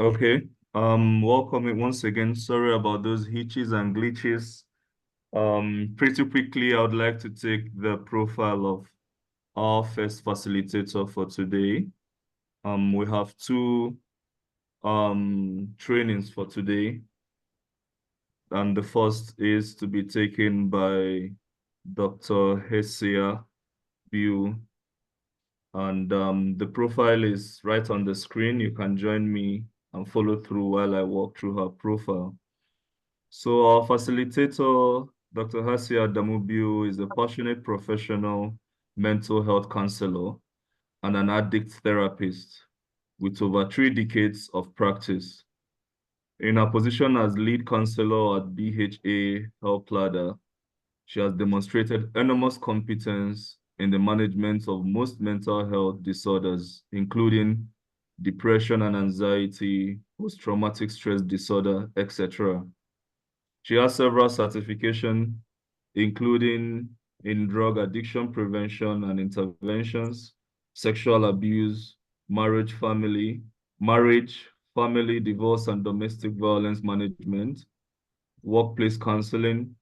Okay. Welcome once again. Sorry about those hitches and glitches. Pretty quickly, I would like to take the profile of our first facilitator for today. We have two trainings for today, and the first is to be taken by Dr. Hesia Biu, and the profile is right on the screen. You can join me and follow through while I walk through her profile. So our facilitator, Dr. Hasia Damubiu, is a passionate professional mental health counselor and an addict therapist with over 3 decades of practice. In her position as lead counselor at BHA Health Ladder, she has demonstrated enormous competence in the management of most mental health disorders, including depression and anxiety, post-traumatic stress disorder, etc. She has several certifications, including in drug addiction prevention and interventions, sexual abuse, marriage, family, divorce, and domestic violence management, workplace counseling,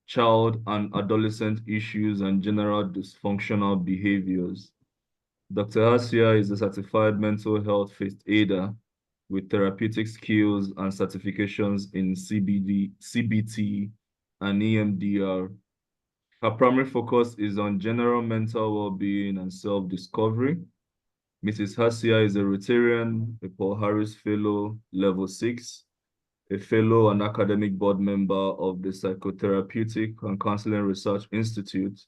child and adolescent issues, and general dysfunctional behaviors. Dr. Asia is a certified mental health first aider with therapeutic skills and certifications in CBT, and EMDR. Her primary focus is on general mental well-being and self-discovery. Mrs. Hasia is a Rotarian, a Paul Harris Fellow, Level 6, a Fellow and Academic Board Member of the Psychotherapeutic and Counseling Research Institute,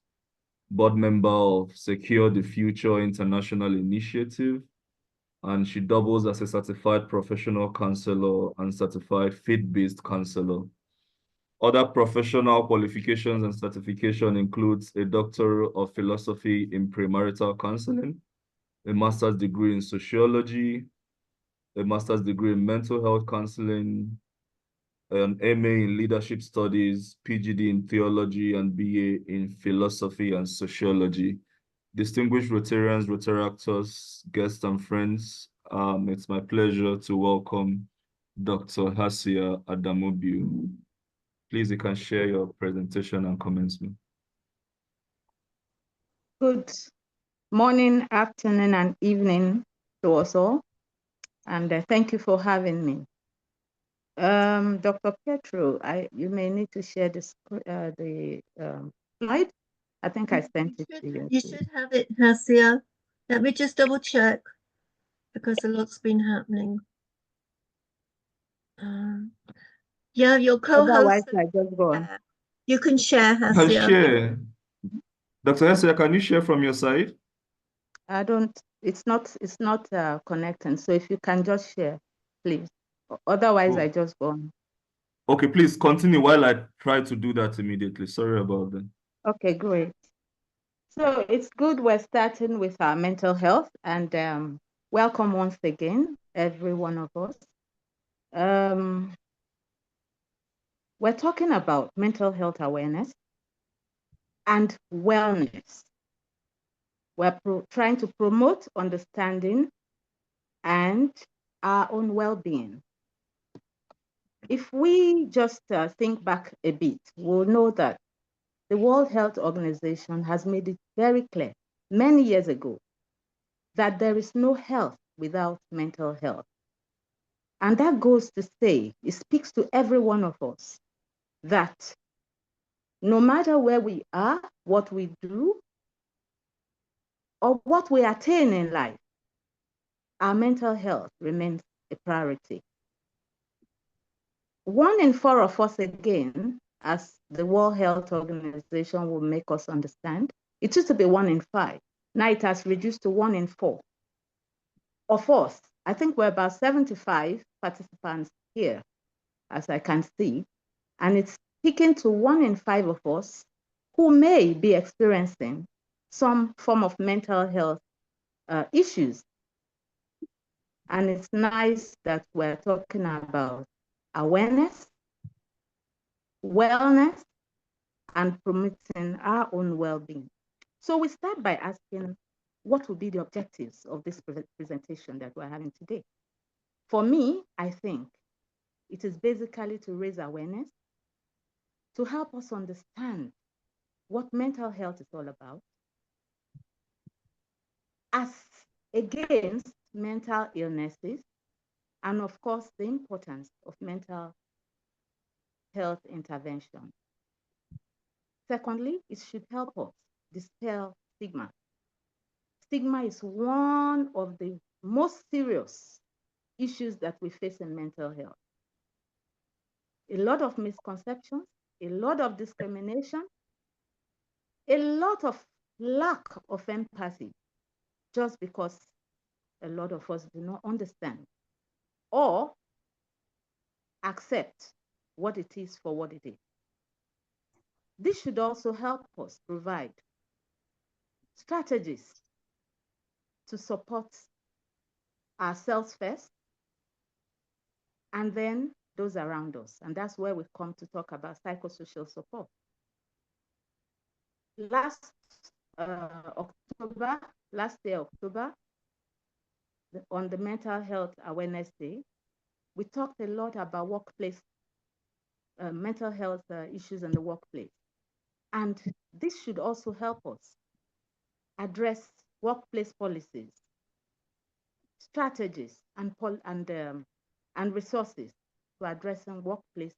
Board Member of Secure the Future International Initiative, and she doubles as a certified professional counselor and certified faith-based counselor. Other professional qualifications and certification includes a Doctor of Philosophy in Premarital Counseling, a master's degree in sociology, a master's degree in mental health counseling, an MA in leadership studies, PGD in theology, and BA in philosophy and sociology. Distinguished Rotarians, Rotaractors, guests, and friends, it's my pleasure to welcome Dr. Hasia Adamubiu. Please, you can share your presentation and commencement. Good morning, afternoon, and evening to us all, and thank you for having me. Dr. Petro, you may need to share the slide. I think I sent it to you. You should have it, Hasia. Let me just double check because a lot's been happening. Yeah, your co-host. Otherwise, I just go on. You can share, Hasia. Can share. Dr. Hasia, can you share from your side? I don't. It's not connecting. So if you can just share, please. Otherwise, I just go on. Okay, please continue while I try to do that immediately. Sorry about that. Okay, great. So it's good we're starting with our mental health, and welcome once again, every one of us. We're talking about mental health awareness and wellness. We're trying to promote understanding and our own well-being. If we just think back a bit, we'll know that the World Health Organization has made it very clear many years ago that there is no health without mental health. And that goes to say, it speaks to every one of us that no matter where we are, what we do, or what we attain in life, our mental health remains a priority. 1 in 4 of us, again, as the World Health Organization will make us understand, it used to be 1 in 5. Now it has reduced to 1 in 4. Of us, I think we're about 75 participants here, as I can see, and it's speaking to 1 in 5 of us who may be experiencing some form of mental health issues. And it's nice that we're talking about awareness, wellness, and promoting our own well-being. So we start by asking, what will be the objectives of this presentation that we're having today? For me, I think it is basically to raise awareness, to help us understand what mental health is all about, as against mental illnesses, and of course, the importance of mental health intervention. Secondly, it should help us dispel stigma. Stigma is one of the most serious issues that we face in mental health. A lot of misconceptions, a lot of discrimination, a lot of lack of empathy, just because a lot of us do not understand or accept what it is for what it is. This should also help us provide strategies to support ourselves first and then those around us. And that's where we come to talk about psychosocial support. Last year, October, on the Mental Health Awareness Day, we talked a lot about workplace, mental health issues in the workplace. And this should also help us address workplace policies, strategies, and resources to addressing workplace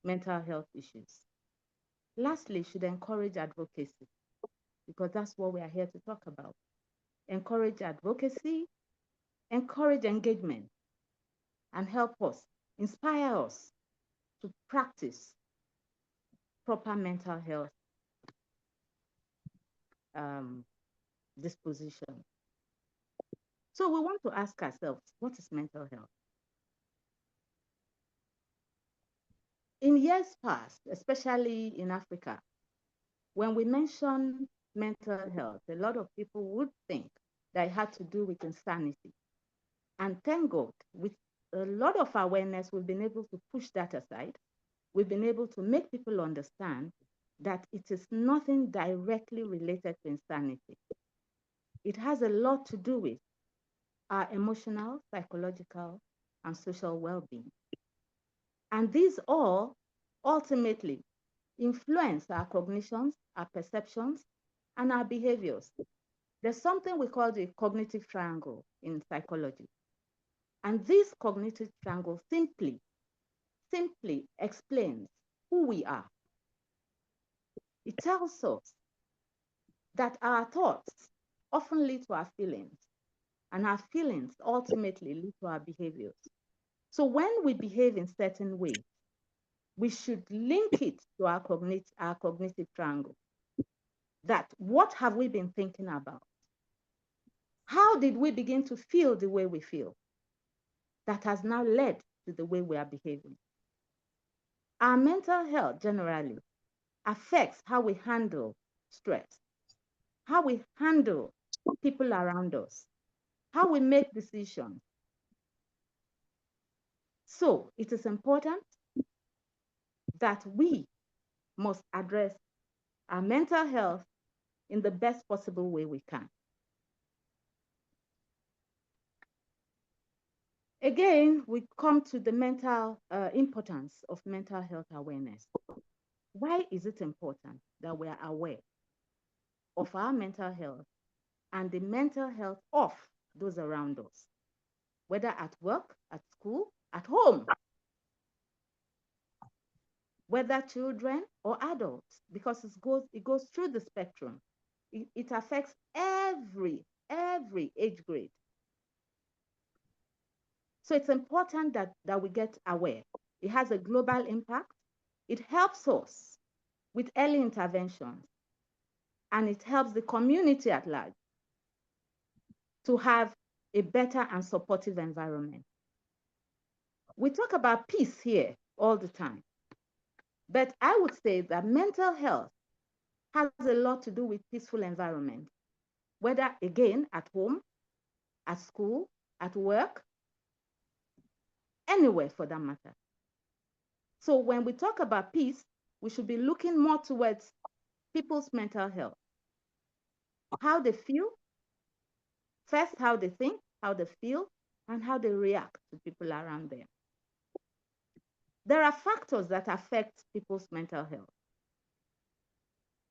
mental health issues. Lastly, should encourage advocacy, because that's what we are here to talk about. Encourage advocacy, encourage engagement, and help us, inspire us to practice proper mental health disposition. So we want to ask ourselves, what is mental health? In years past, especially in Africa, when we mention mental health, a lot of people would think that it had to do with insanity. And thank God, with a lot of awareness, we've been able to push that aside. We've been able to make people understand that it is nothing directly related to insanity. It has a lot to do with our emotional, psychological, and social well-being. And these all ultimately influence our cognitions, our perceptions, and our behaviors. There's something we call the cognitive triangle in psychology. And this cognitive triangle simply explains who we are. It tells us that our thoughts often lead to our feelings, and our feelings ultimately lead to our behaviors. So when we behave in certain ways, we should link it to our cognitive triangle. That what have we been thinking about? How did we begin to feel the way we feel? That has now led to the way we are behaving. Our mental health generally affects how we handle stress, how we handle people around us, how we make decisions. So it is important that we must address our mental health in the best possible way we can. Again, we come to the importance of mental health awareness. Why is it important that we are aware of our mental health and the mental health of those around us, whether at work, at school, at home, whether children or adults, because it goes through the spectrum. It affects every age grade. So it's important that we get aware. It has a global impact. It helps us with early interventions, and it helps the community at large to have a better and supportive environment. We talk about peace here all the time, but I would say that mental health has a lot to do with peaceful environment, whether again at home, at school, at work, anywhere for that matter. So when we talk about peace, we should be looking more towards people's mental health, how they feel, first how they think, how they feel, and how they react to people around them. There are factors that affect people's mental health.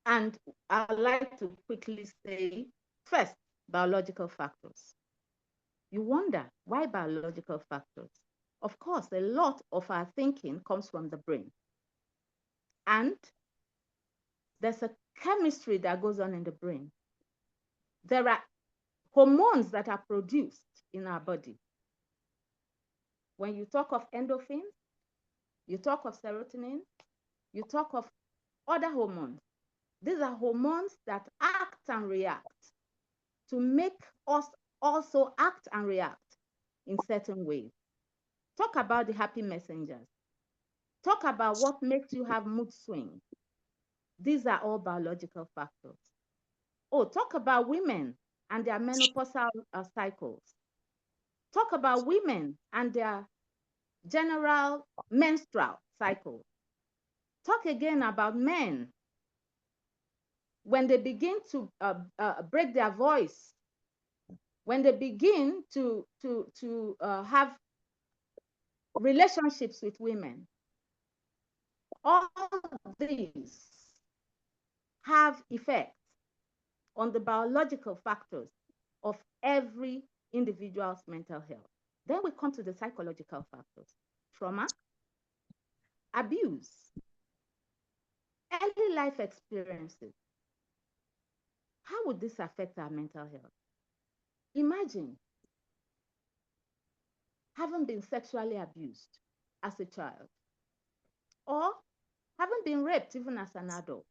And I'd like to quickly say, first, biological factors. You wonder, why biological factors? Of course, a lot of our thinking comes from the brain. And there's a chemistry that goes on in the brain. There are hormones that are produced in our body. When you talk of endorphins, you talk of serotonin, you talk of other hormones. These are hormones that act and react to make us also act and react in certain ways. Talk about the happy messengers. Talk about what makes you have mood swings. These are all biological factors. Oh, talk about women and their menopausal cycles. Talk about women and their general menstrual cycle. Talk again about men when they begin to break their voice, when they begin to have relationships with women. All these have effects on the biological factors of every individual's mental health. Then we come to the psychological factors: trauma, abuse, early life experiences. How would this affect our mental health? Imagine having been sexually abused as a child, or having been raped even as an adult,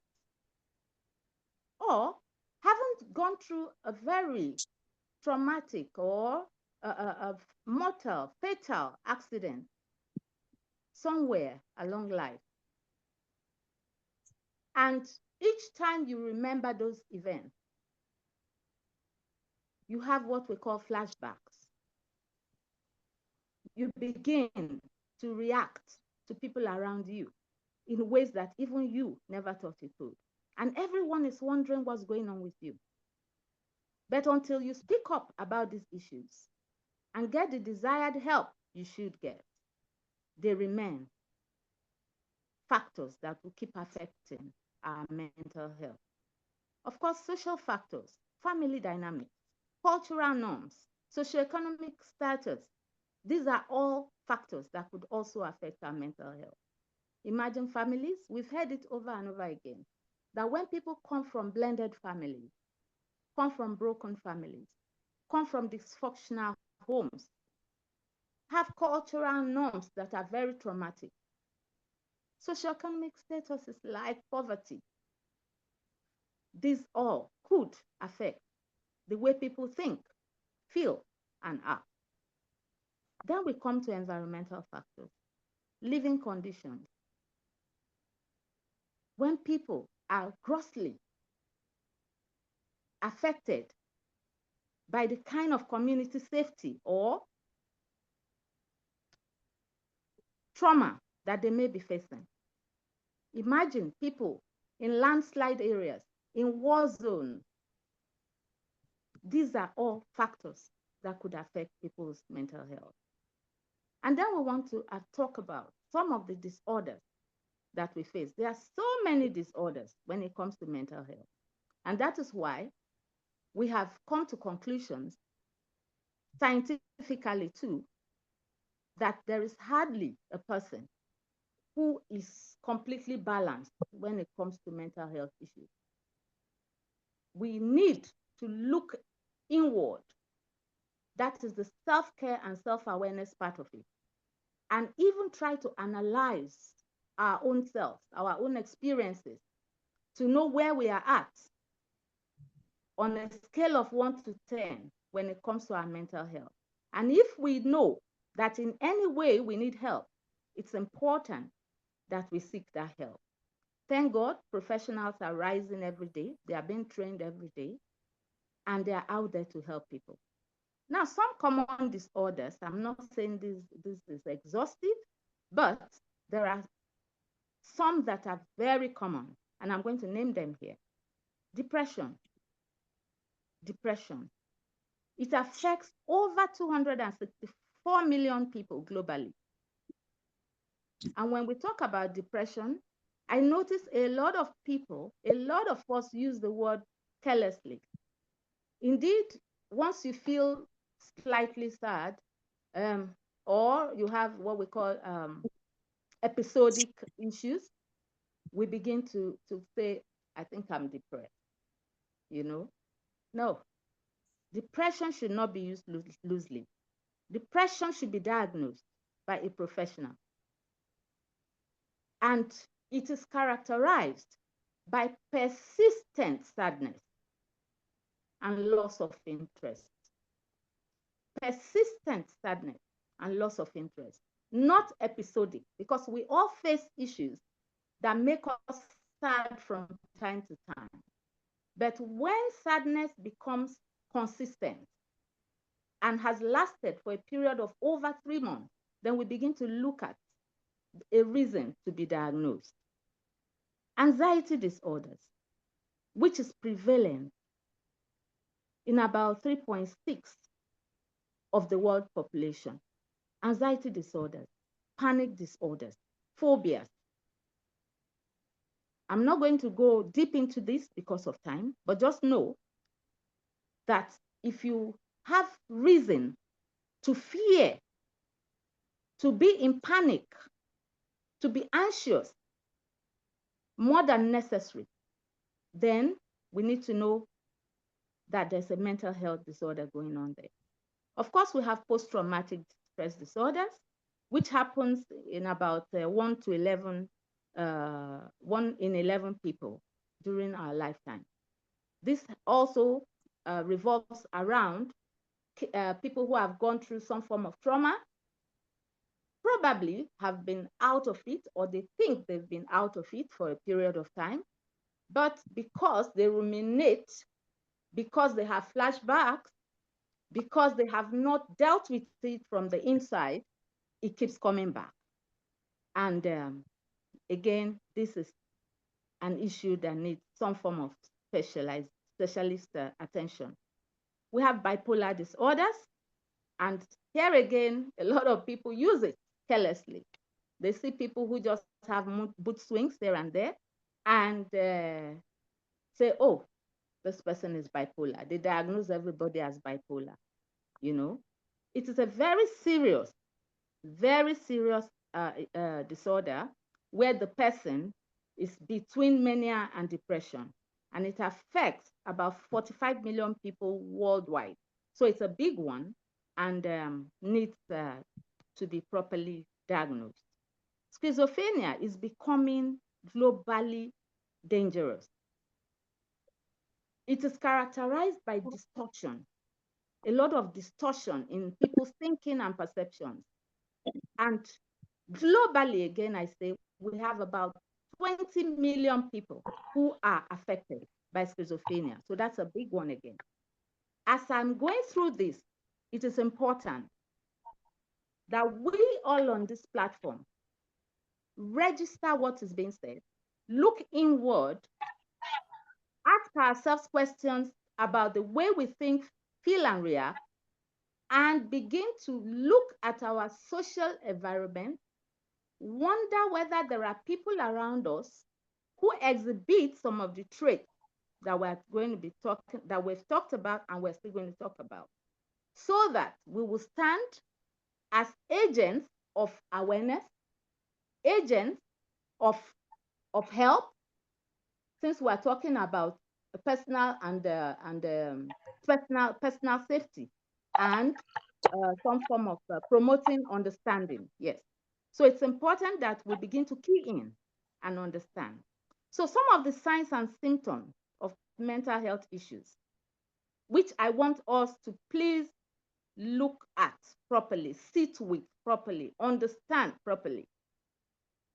or having gone through a very traumatic or a mortal, fatal accident somewhere along life. And each time you remember those events, you have what we call flashbacks. You begin to react to people around you in ways that even you never thought you could. And everyone is wondering what's going on with you. But until you speak up about these issues and get the desired help you should get, they remain factors that will keep affecting our mental health. Of course, social factors, family dynamics, cultural norms, socioeconomic status, these are all factors that could also affect our mental health. Imagine families, we've heard it over and over again, that when people come from blended families, come from broken families, come from dysfunctional homes, have cultural norms that are very traumatic. Socioeconomic statuses like poverty, these all could affect the way people think, feel, and act. Then we come to environmental factors, living conditions. When people are grossly affected by the kind of community safety or trauma that they may be facing. Imagine people in landslide areas, in war zones. These are all factors that could affect people's mental health. And then we want to talk about some of the disorders that we face. There are so many disorders when it comes to mental health. And that is why we have come to conclusions, scientifically too, that there is hardly a person who is completely balanced when it comes to mental health issues. We need to look inward. That is the self-care and self-awareness part of it. And even try to analyze our own selves, our own experiences, to know where we are at on a scale of 1 to 10 when it comes to our mental health. And if we know that in any way we need help, it's important that we seek that help. Thank God, professionals are rising every day. They are being trained every day, and they are out there to help people. Now, some common disorders, I'm not saying this is exhaustive, but there are some that are very common, and I'm going to name them here. Depression, It affects over 264 million people globally. And when we talk about depression, I notice a lot of people, a lot of us use the word carelessly. Indeed, once you feel slightly sad, or you have what we call episodic issues, we begin to say, I think I'm depressed. You know, no, depression should not be used loosely. Depression should be diagnosed by a professional. And it is characterized by persistent sadness and loss of interest. Persistent sadness and loss of interest, not episodic, because we all face issues that make us sad from time to time. But when sadness becomes consistent and has lasted for a period of over 3 months, then we begin to look at a reason to be diagnosed. Anxiety disorders, which is prevalent in about 3.6 of the world population. Anxiety disorders, panic disorders, phobias. I'm not going to go deep into this because of time, but just know that if you have reason to fear, to be in panic, to be anxious more than necessary, then we need to know that there's a mental health disorder going on there. Of course, we have post-traumatic stress disorders, which happens in about 1 to 11, 1 in 11 people during our lifetime. This also revolves around people who have gone through some form of trauma, probably have been out of it, or they think they've been out of it for a period of time, but because they ruminate, because they have flashbacks, because they have not dealt with it from the inside, it keeps coming back. And again, this is an issue that needs some form of specialist attention. We have bipolar disorders, and here again, a lot of people use it carelessly. They see people who just have mood swings here and there, and say, oh, this person is bipolar. They diagnose everybody as bipolar. You know, it is a very serious disorder where the person is between mania and depression, and it affects about 45 million people worldwide. So it's a big one, and needs to be properly diagnosed. Schizophrenia is becoming globally dangerous. It is characterized by distortion, a lot of distortion in people's thinking and perceptions. And globally, again, I say we have about 20 million people who are affected by schizophrenia. So that's a big one again. As I'm going through this, it is important that we all on this platform register what is being said, look inward, ask ourselves questions about the way we think, feel, and react, and begin to look at our social environment, wonder whether there are people around us who exhibit some of the traits that we're going to be talking, that we've talked about and we're still going to talk about, so that we will stand as agents of awareness, agents of help, since we're talking about personal and personal safety, and some form of promoting understanding. Yes. So it's important that we begin to key in and understand. So some of the signs and symptoms of mental health issues, which I want us to please look at properly, sit with properly, understand properly,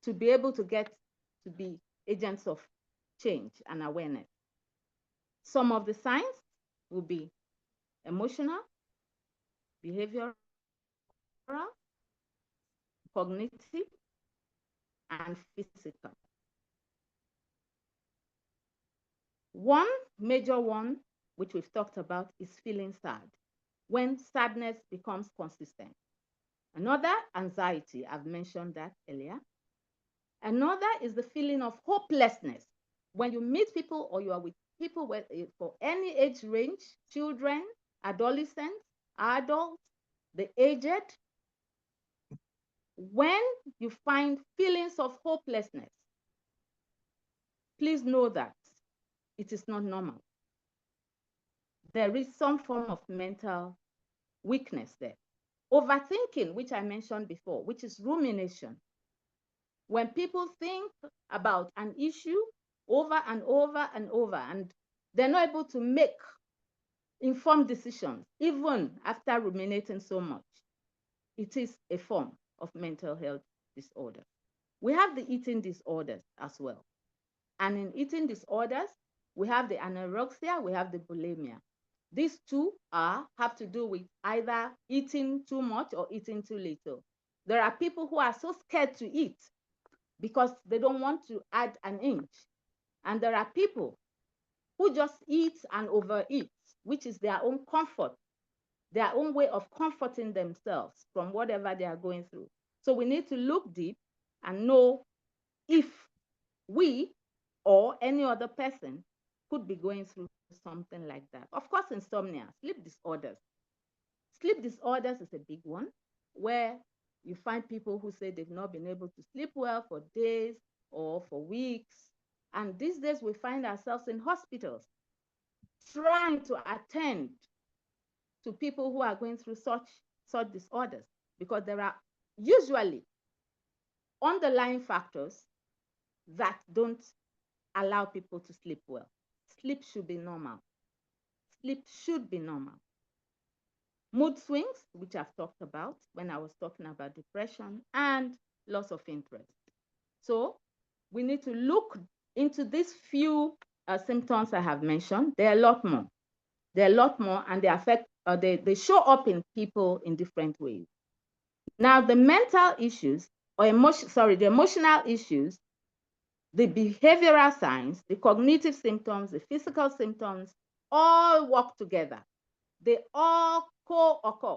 to be able to get to be agents of change and awareness. Some of the signs will be emotional, behavioral, cognitive, and physical. One major one, which we've talked about, is feeling sad. when sadness becomes consistent. Another, anxiety, I've mentioned that earlier. Another is the feeling of hopelessness. When you meet people or you are with people for any age range, children, adolescents, adults, the aged, when you find feelings of hopelessness, please know that it is not normal. There is some form of mental weakness there. Overthinking, which I mentioned before, which is rumination. When people think about an issue over and over and over, and they're not able to make informed decisions, even after ruminating so much, it is a form of mental health disorder. We have the eating disorders as well. And in eating disorders, we have the anorexia, we have the bulimia. These two have to do with either eating too much or eating too little. There are people who are so scared to eat because they don't want to add an inch. And there are people who just eat and overeat, which is their own comfort, their own way of comforting themselves from whatever they are going through. So we need to look deep and know if we or any other person could be going through something like that. Of course, insomnia, sleep disorders. Sleep disorders is a big one where you find people who say they've not been able to sleep well for days or for weeks. And these days we find ourselves in hospitals trying to attend to people who are going through such disorders, because there are usually underlying factors that don't allow people to sleep well. Sleep should be normal. Sleep should be normal. Mood swings, which I've talked about when I was talking about depression, and loss of interest. So we need to look into these few symptoms I have mentioned. There are a lot more. There are a lot more, and they affect, they show up in people in different ways. Now, the mental issues, or the emotional issues, the behavioral signs, the cognitive symptoms, the physical symptoms, all work together. They all co-occur.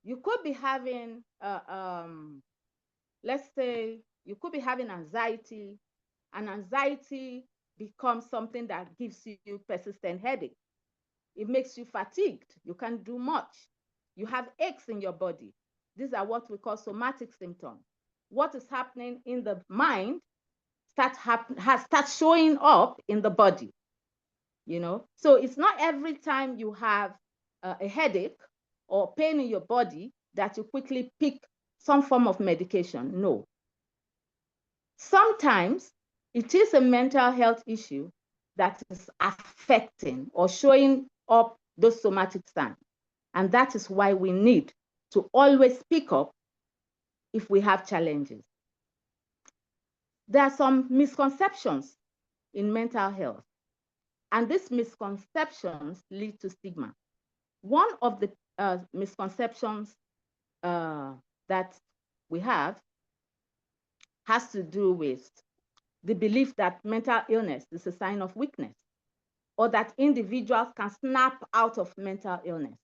You could be having, let's say, you could be having anxiety, and anxiety becomes something that gives you persistent headache. It makes you fatigued. You can't do much. You have aches in your body. These are what we call somatic symptoms. What is happening in the mind starts showing up in the body. So it's not every time you have a headache or pain in your body that you quickly pick some form of medication. No. Sometimes it is a mental health issue that is affecting or showing up those somatic signs. And that is why we need to always speak up if we have challenges. There are some misconceptions in mental health, and these misconceptions lead to stigma. One of the misconceptions that we have has to do with the belief that mental illness is a sign of weakness, or that individuals can snap out of mental illness.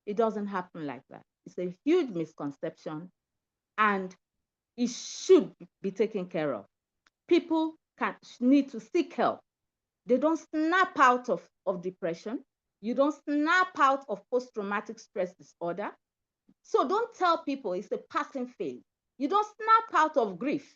It doesn't happen like that. It's a huge misconception, and it should be taken care of. People need to seek help. They don't snap out of depression. You don't snap out of post-traumatic stress disorder. So don't tell people it's a passing phase. You don't snap out of grief.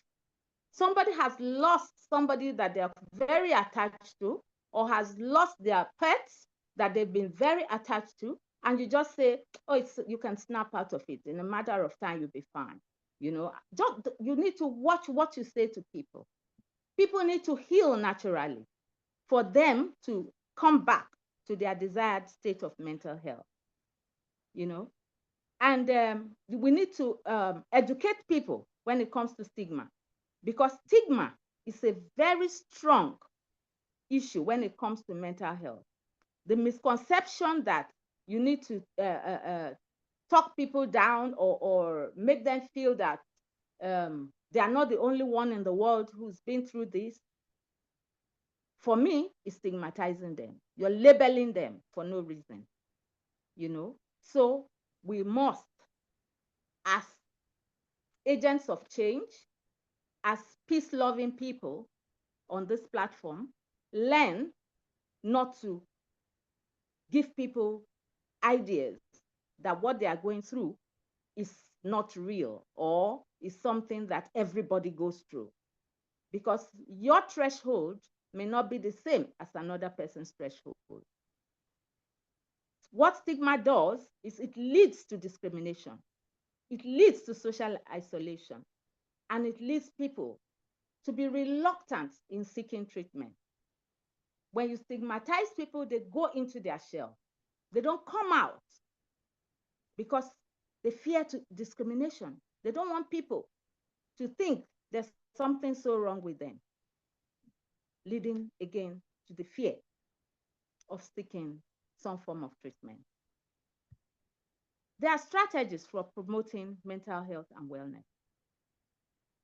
Somebody has lost somebody that they are very attached to, or has lost their pets that they've been very attached to, and you just say, oh, you can snap out of it. In a matter of time, you'll be fine. You need to watch what you say to people. People need to heal naturally for them to come back to their desired state of mental health. And we need to educate people when it comes to stigma, because stigma is a very strong issue when it comes to mental health. The misconception that you need to talk people down or make them feel that they are not the only one in the world who's been through this, for me, is stigmatizing them. You're labeling them for no reason. you know. So we must, as agents of change, as peace-loving people on this platform, learn not to give people ideas that what they are going through is not real or is something that everybody goes through. Because your threshold may not be the same as another person's threshold. What stigma does is it leads to discrimination. It leads to social isolation, and it leads people to be reluctant in seeking treatment. When you stigmatize people, they go into their shell. They don't come out because they fear discrimination. They don't want people to think there's something so wrong with them, leading again to the fear of seeking some form of treatment. There are strategies for promoting mental health and wellness.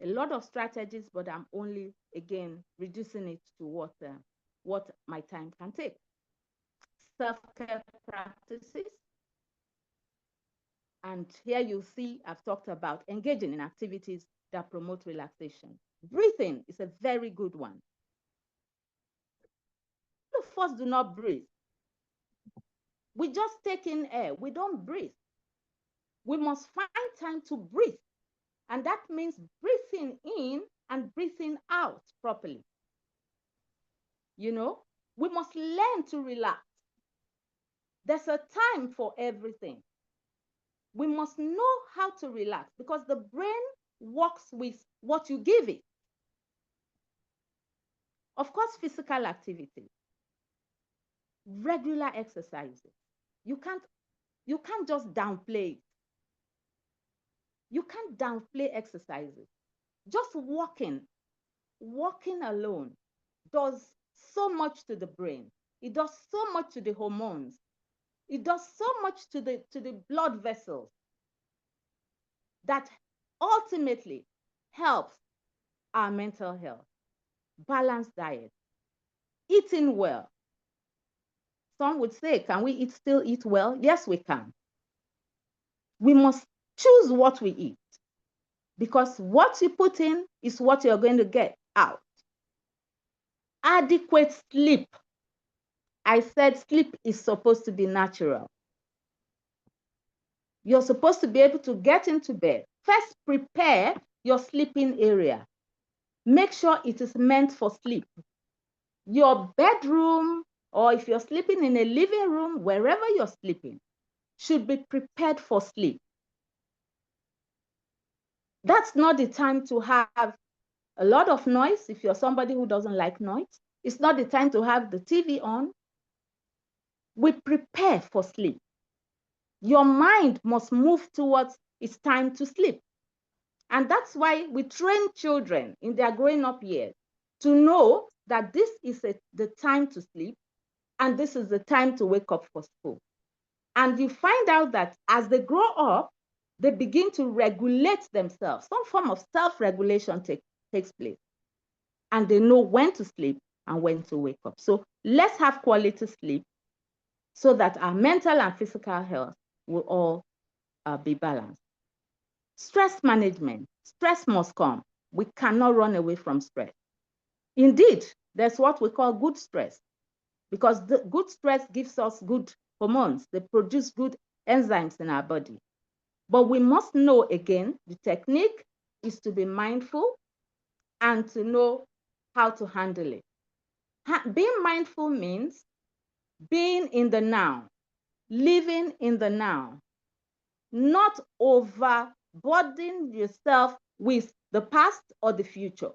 A lot of strategies, but I'm only, again, reducing it to what my time can take. Self-care practices. And here you see, I've talked about engaging in activities that promote relaxation. Breathing is a very good one. Most of us do not breathe. We just take in air. We don't breathe. We must find time to breathe. And that means breathing in and breathing out properly. You know, we must learn to relax. There's a time for everything. We must know how to relax because the brain works with what you give it. Of course, physical activity, regular exercises. You can't just downplay it. You can't downplay exercises. Just walking alone does so much to the brain. It does so much to the hormones. It does so much to the blood vessels that ultimately helps our mental health. Balanced diet, eating well. Some would say, can we still eat well? Yes, we can. We must choose what we eat because what you put in is what you're going to get out. Adequate sleep. I said sleep is supposed to be natural. You're supposed to be able to get into bed. First, prepare your sleeping area. Make sure it is meant for sleep. Your bedroom, or if you're sleeping in a living room, wherever you're sleeping, should be prepared for sleep. That's not the time to have a lot of noise if you're somebody who doesn't like noise. It's not the time to have the TV on. We prepare for sleep. Your mind must move towards it's time to sleep. And that's why we train children in their growing up years to know that this is the time to sleep and this is the time to wake up for school. And you find out that as they grow up, they begin to regulate themselves. Some form of self-regulation takes place. And they know when to sleep and when to wake up. So let's have quality sleep so that our mental and physical health will all be balanced. Stress management. Stress must come. We cannot run away from stress. Indeed, there's what we call good stress, because the good stress gives us good hormones. They produce good enzymes in our body. But we must know, again, the technique is to be mindful and to know how to handle it. Being mindful means being in the now, living in the now, not overburdening yourself with the past or the future.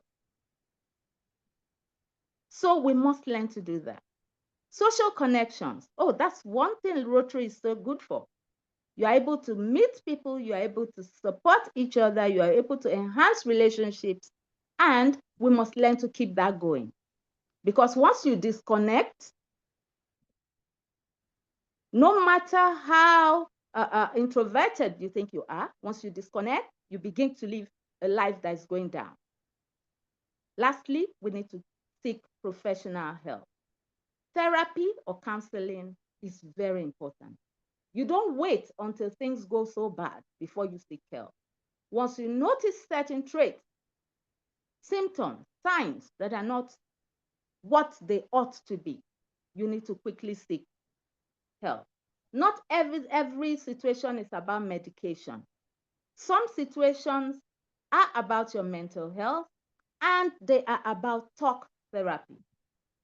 So we must learn to do that. Social connections. Oh, that's one thing Rotary is so good for. You are able to meet people, you are able to support each other, you are able to enhance relationships, and we must learn to keep that going. Because once you disconnect, no matter how introverted you think you are, once you disconnect, you begin to live a life that is going down. Lastly, we need to seek professional help. Therapy or counseling is very important. You don't wait until things go so bad before you seek help. Once you notice certain traits, symptoms, signs that are not what they ought to be, you need to quickly seek help. Not every situation is about medication. Some situations are about your mental health and they are about talk therapy,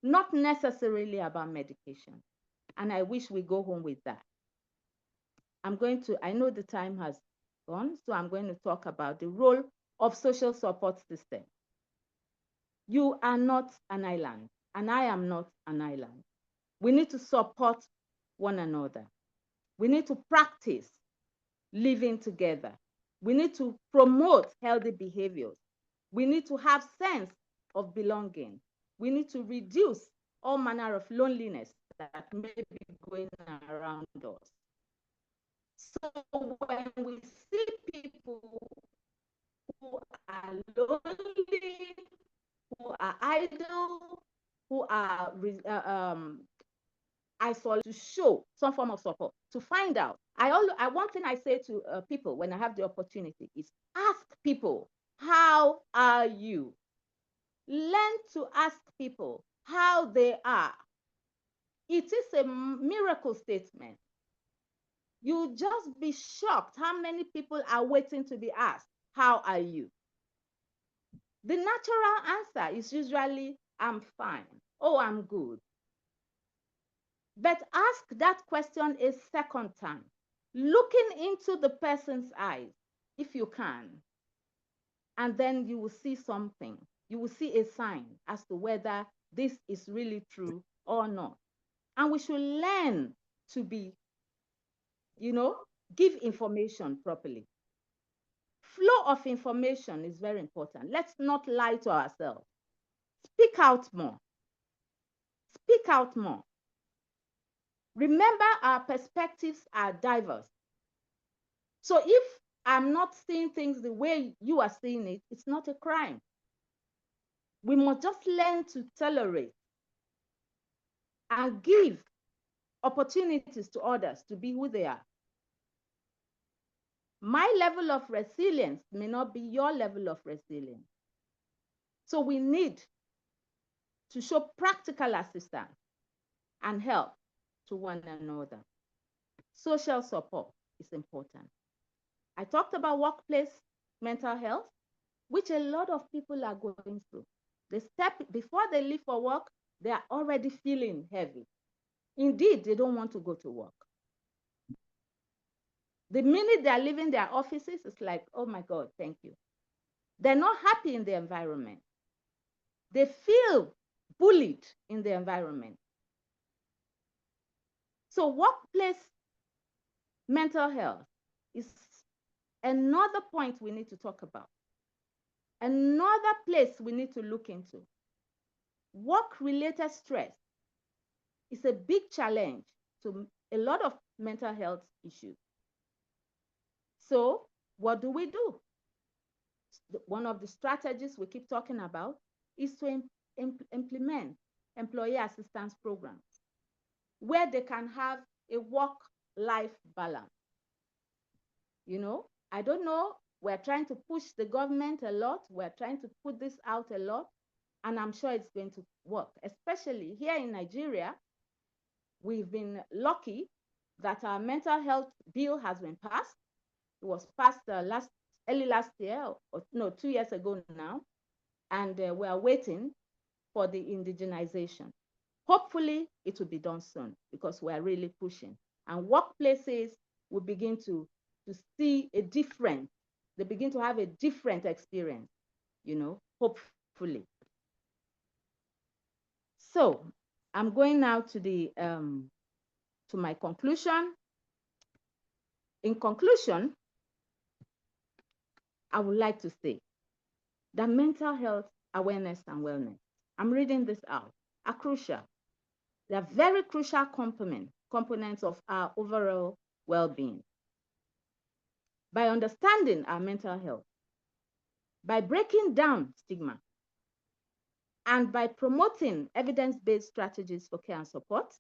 not necessarily about medication. And I wish we go home with that. I know the time has gone, so I'm going to talk about the role of social support system. You are not an island, and I am not an island. We need to support one another. We need to practice living together. We need to promote healthy behaviors. We need to have sense of belonging. We need to reduce all manner of loneliness that may be going around us. So when we see people who are lonely, who are idle, who are isolated, to show some form of support, to find out. One thing I say to people when I have the opportunity is ask people, how are you? Learn to ask people how they are. It is a miracle statement. You'll just be shocked how many people are waiting to be asked, how are you? The natural answer is usually, I'm fine. Oh, I'm good. But ask that question a second time, looking into the person's eyes, if you can. And then you will see something. You will see a sign as to whether this is really true or not. And we should learn to be, give information properly. Flow of information is very important. Let's not lie to ourselves. Speak out more. Speak out more. Remember, our perspectives are diverse. So if I'm not seeing things the way you are seeing it, it's not a crime. We must just learn to tolerate and give opportunities to others to be who they are. My level of resilience may not be your level of resilience. So we need to show practical assistance and help to one another. Social support is important. I talked about workplace mental health, which a lot of people are going through. Before they leave for work, they are already feeling heavy. Indeed, they don't want to go to work. The minute they're leaving their offices, it's like, oh my God, thank you. They're not happy in the environment. They feel bullied in the environment. So workplace mental health is another point we need to talk about. Another place we need to look into. Work-related stress is a big challenge to a lot of mental health issues. So what do? One of the strategies we keep talking about is to implement employee assistance programs where they can have a work-life balance. I don't know, we're trying to push the government a lot. We're trying to put this out a lot, and I'm sure it's going to work, especially here in Nigeria. We've been lucky that our mental health bill has been passed. It was passed early last year, 2 years ago now, and we are waiting for the indigenization. Hopefully, it will be done soon because we are really pushing. And workplaces will begin to see a different, they begin to have a different experience, hopefully. So I'm going now to my conclusion. In conclusion, I would like to say that mental health awareness and wellness, I'm reading this out, are crucial. They are very crucial components of our overall well-being. By understanding our mental health, by breaking down stigma, and by promoting evidence-based strategies for care and support,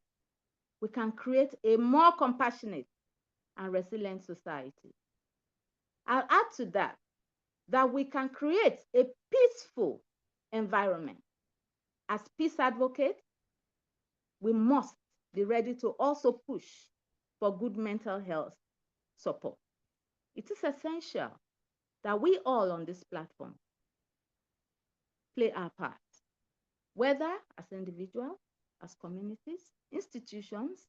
we can create a more compassionate and resilient society. I'll add to that we can create a peaceful environment. As peace advocates, we must be ready to also push for good mental health support. It is essential that we all on this platform play our part, whether as individuals, as communities, institutions.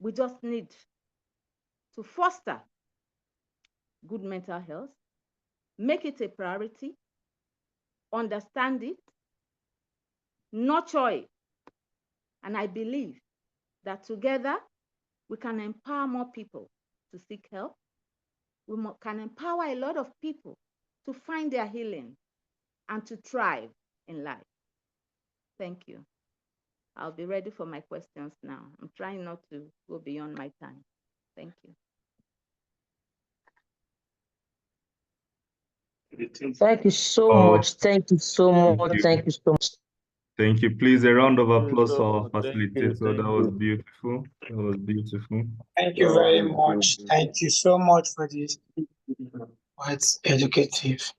We just need to foster good mental health, make it a priority, understand it, nurture it. And I believe that together we can empower more people to seek help. We can empower a lot of people to find their healing and to thrive in life. Thank you. I'll be ready for my questions now. I'm trying not to go beyond my time. Thank you. Thank you so much. Thank you so much. Thank you so much. Thank you. Please, a round of applause for our facilitator. That was beautiful. That was beautiful. Thank you very much. Thank you so much for this. It's educative.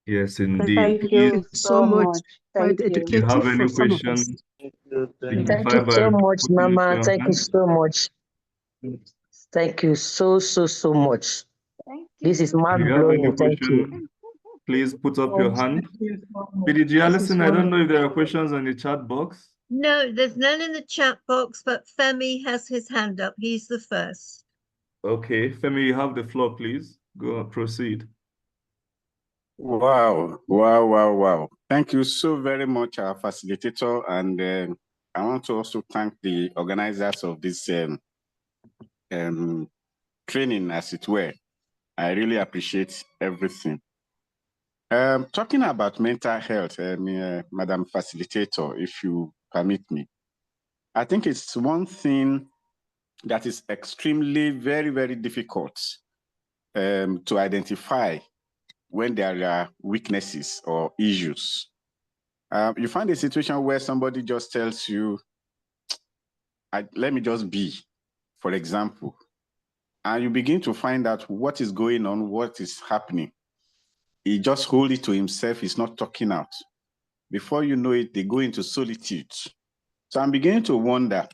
Yes, indeed. Thank you so much. Quite If you educative have any for some of us. questions, Thank you so much, Mama. Thank you so much. Thank you so much. Thank you. This is mind If you have any blowing. Thank you. question, please put up your hand. PDG Allison, I don't know if there are questions on the chat box. No, there's none in the chat box, but Femi has his hand up. He's the first. Okay, Femi, you have the floor, please. Go on, proceed. Wow. Thank you so very much, our facilitator. And I want to also thank the organizers of this training, as it were. I really appreciate everything. Talking about mental health, Madam Facilitator, if you permit me, I think it's one thing that is extremely very difficult to identify when there are weaknesses or issues. You find a situation where somebody just tells you, let me just be, for example, and you begin to find out what is going on, what is happening. He just holds it to himself, he's not talking out. Before you know it, they go into solitude. So I'm beginning to wonder,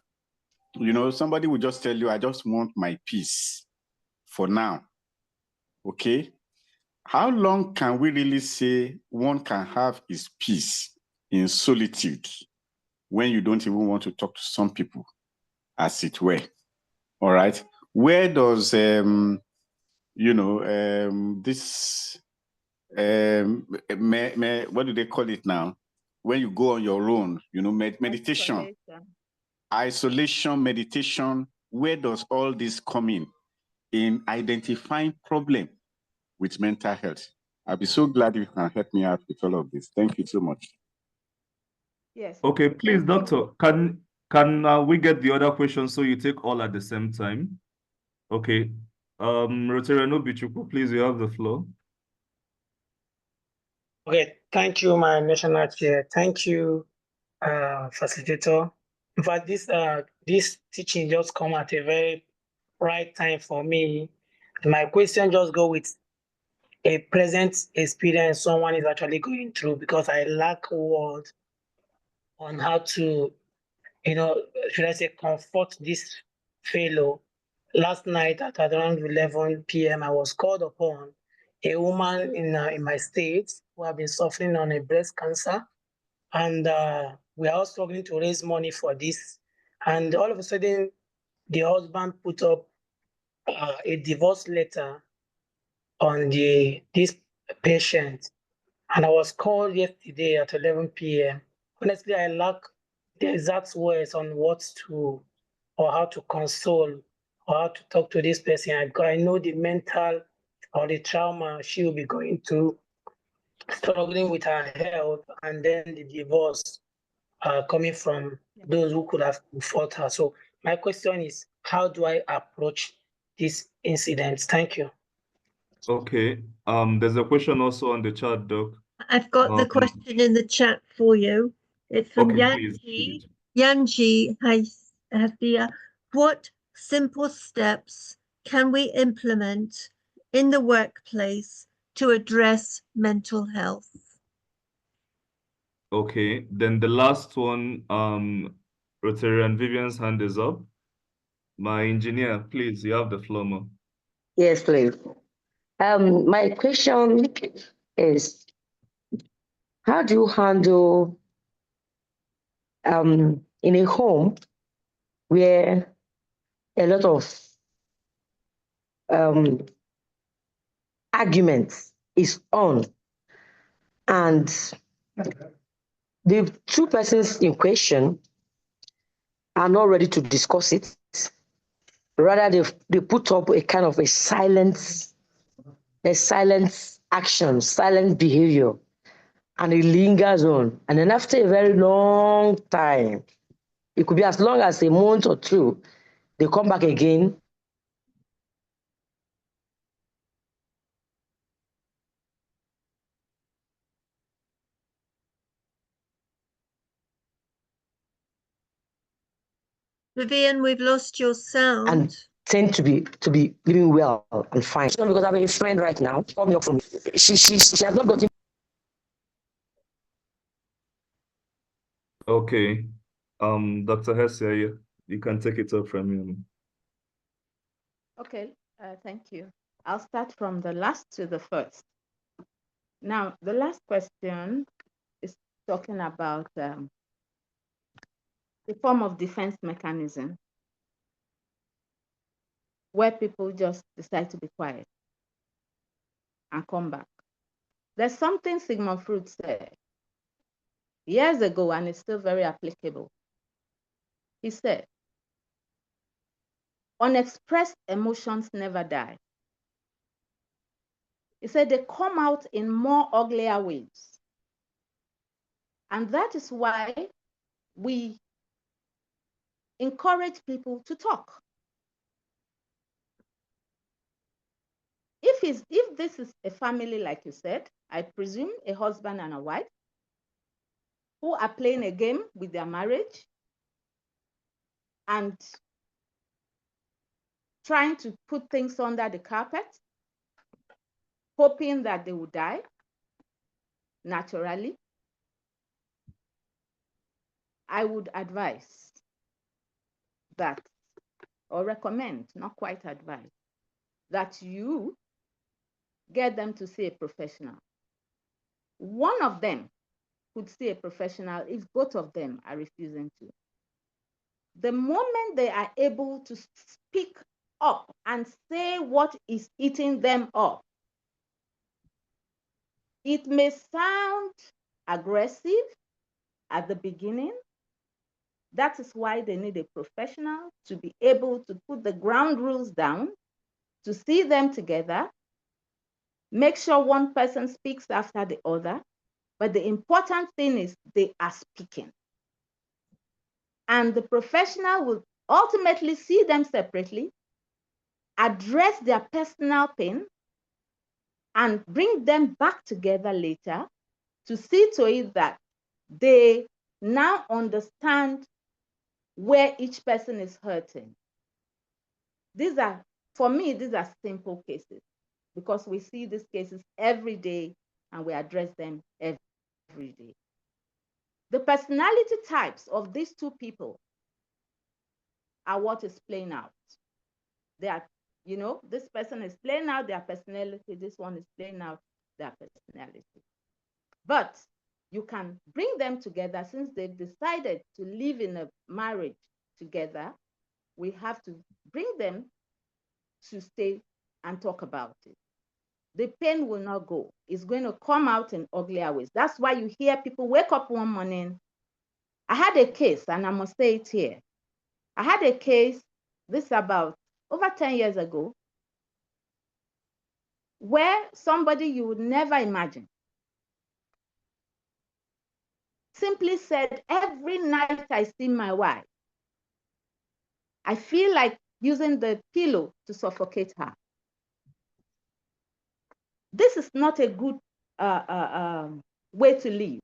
somebody will just tell you, I just want my peace for now, okay? How long can we really say one can have his peace in solitude when you don't even want to talk to some people, as it were? All right. Where does this what do they call it now? When you go on your own, meditation, isolation, meditation. Where does all this come in identifying problem with mental health? I'll be so glad you can help me out with all of this. Thank you so much. Yes. Okay, please, doctor, can we get the other questions so you take all at the same time? Okay. Roterano Bichuku, please, you have the floor. Okay, thank you, my national chair. Thank you, facilitator. In fact, this teaching just come at a very right time for me. My question just go with a present experience someone is actually going through, because I lack words on how to, should I say, comfort this fellow. Last night at around 11 p.m., I was called upon a woman in my state who have been suffering on a breast cancer, and we are all struggling to raise money for this. And all of a sudden, the husband put up a divorce letter on this patient, and I was called yesterday at 11 p.m. Honestly, I lack the exact words on what to, or how to console, or how to talk to this person. I know the mental or the trauma she will be going through, struggling with her health, and then the divorce coming from those who could have fought her. So my question is, how do I approach this incident? Thank you. Okay. There's a question also on the chat, Doc. I've got the question in the chat for you. It's from Okay, Yanji. please. Yanji Hasia. What simple steps can we implement in the workplace to address mental health? Okay, then the last one, Rotarian Vivian's hand is up. My engineer, please, you have the floor, ma. Yes, please. My question is, how do you handle in a home where a lot of arguments is on, and the two persons in question are not ready to discuss it. Rather, they put up a kind of a silent action, silent behavior, and it lingers on. And then after a very long time, it could be as long as a month or two, they come back again. Vivian, we've lost your sound. And tend to be living well and fine. Because I have a friend right now, coming up from she has not gotten. Okay, Dr. Hesia, you can take it up from here. Okay, thank you. I'll start from the last to the first. Now, the last question is talking about the form of defense mechanism where people just decide to be quiet and come back. There's something Sigmund Freud said years ago, and it's still very applicable. He said, unexpressed emotions never die. He said they come out in more uglier ways. And that is why we encourage people to talk. If this is a family, like you said, I presume a husband and a wife who are playing a game with their marriage and trying to put things under the carpet, hoping that they will die naturally, I would advise that, or recommend, not quite advise, that you get them to see a professional. One of them could see a professional if both of them are refusing to. The moment they are able to speak up and say what is eating them up, it may sound aggressive at the beginning. That is why they need a professional to be able to put the ground rules down, to see them together, make sure one person speaks after the other. But the important thing is they are speaking. And the professional will ultimately see them separately, address their personal pain, and bring them back together later to see to it that they now understand where each person is hurting. These are, for me, these are simple cases because we see these cases every day and we address them every day. The personality types of these two people are what is playing out. They are, this person is playing out their personality, this one is playing out their personality. But you can bring them together since they've decided to live in a marriage together. We have to bring them to stay and talk about it. The pain will not go. It's going to come out in uglier ways. That's why you hear people wake up one morning. I had a case, and I must say it here. I had a case, this about over 10 years ago, where somebody you would never imagine simply said, every night I see my wife, I feel like using the pillow to suffocate her. This is not a good way to live.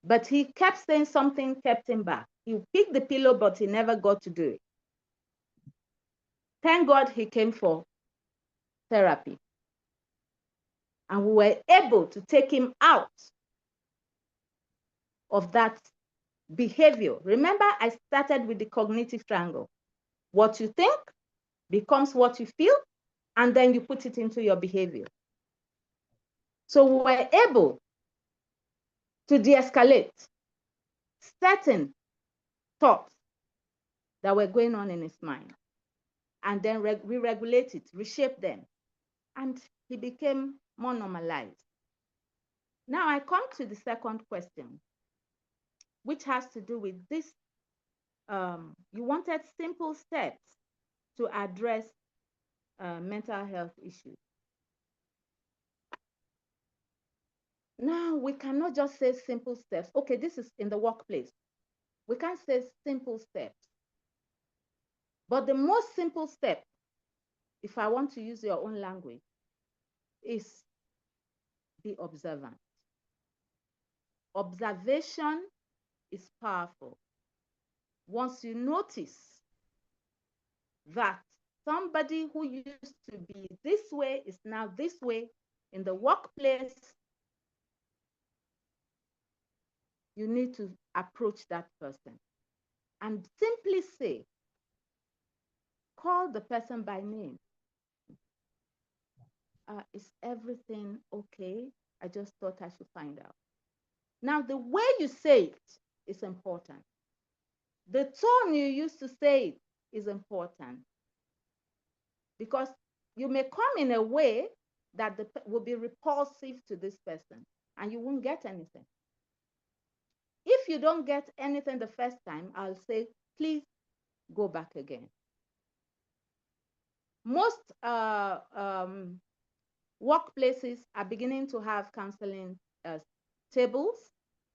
But he kept saying something kept him back. He picked the pillow, but he never got to do it. Thank God he came for therapy. And we were able to take him out of that behavior. Remember, I started with the cognitive triangle. What you think becomes what you feel, and then you put it into your behavior. So we were able to de-escalate certain thoughts that were going on in his mind, and then re-regulate it, reshape them, and he became more normalized. Now I come to the second question, which has to do with this. You wanted simple steps to address mental health issues. Now, we cannot just say simple steps. Okay, this is in the workplace. We can't say simple steps. But the most simple step, if I want to use your own language, is be observant. Observation is powerful. Once you notice that somebody who used to be this way is now this way in the workplace, you need to approach that person and simply say, call the person by name. Is everything okay? I just thought I should find out. Now, the way you say it is important. The tone you use to say it is important, because you may come in a way that will be repulsive to this person, and you won't get anything. If you don't get anything the first time, I'll say, please go back again. Most workplaces are beginning to have counseling tables,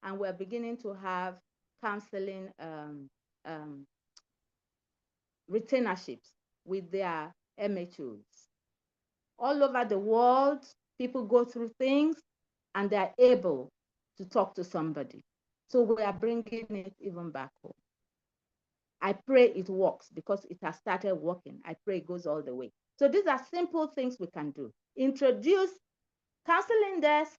and we're beginning to have counseling retainerships with their MHOs. All over the world, people go through things and they're able to talk to somebody. So we are bringing it even back home. I pray it works, because it has started working. I pray it goes all the way. So these are simple things we can do. Introduce counseling desks,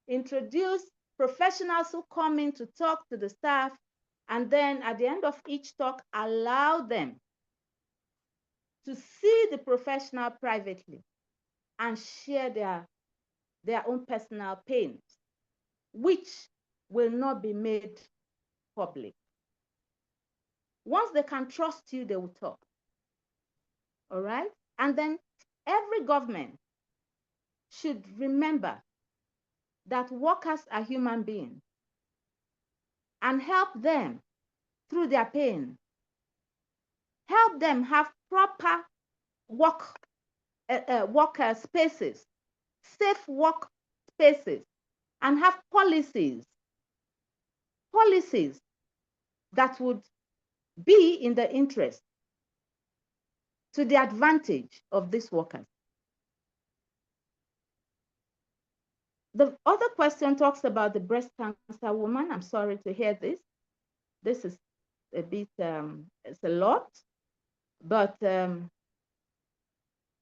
introduce professionals who come in to talk to the staff, and then at the end of each talk, allow them to see the professional privately and share their own personal pains, which will not be made public. Once they can trust you, they will talk. All right? And then every government should remember that workers are human beings and help them through their pain. Help them have proper work spaces, safe work spaces, and have policies that would be in the interest, to the advantage of these workers. The other question talks about the breast cancer woman. I'm sorry to hear this. This is a bit, it's a lot, but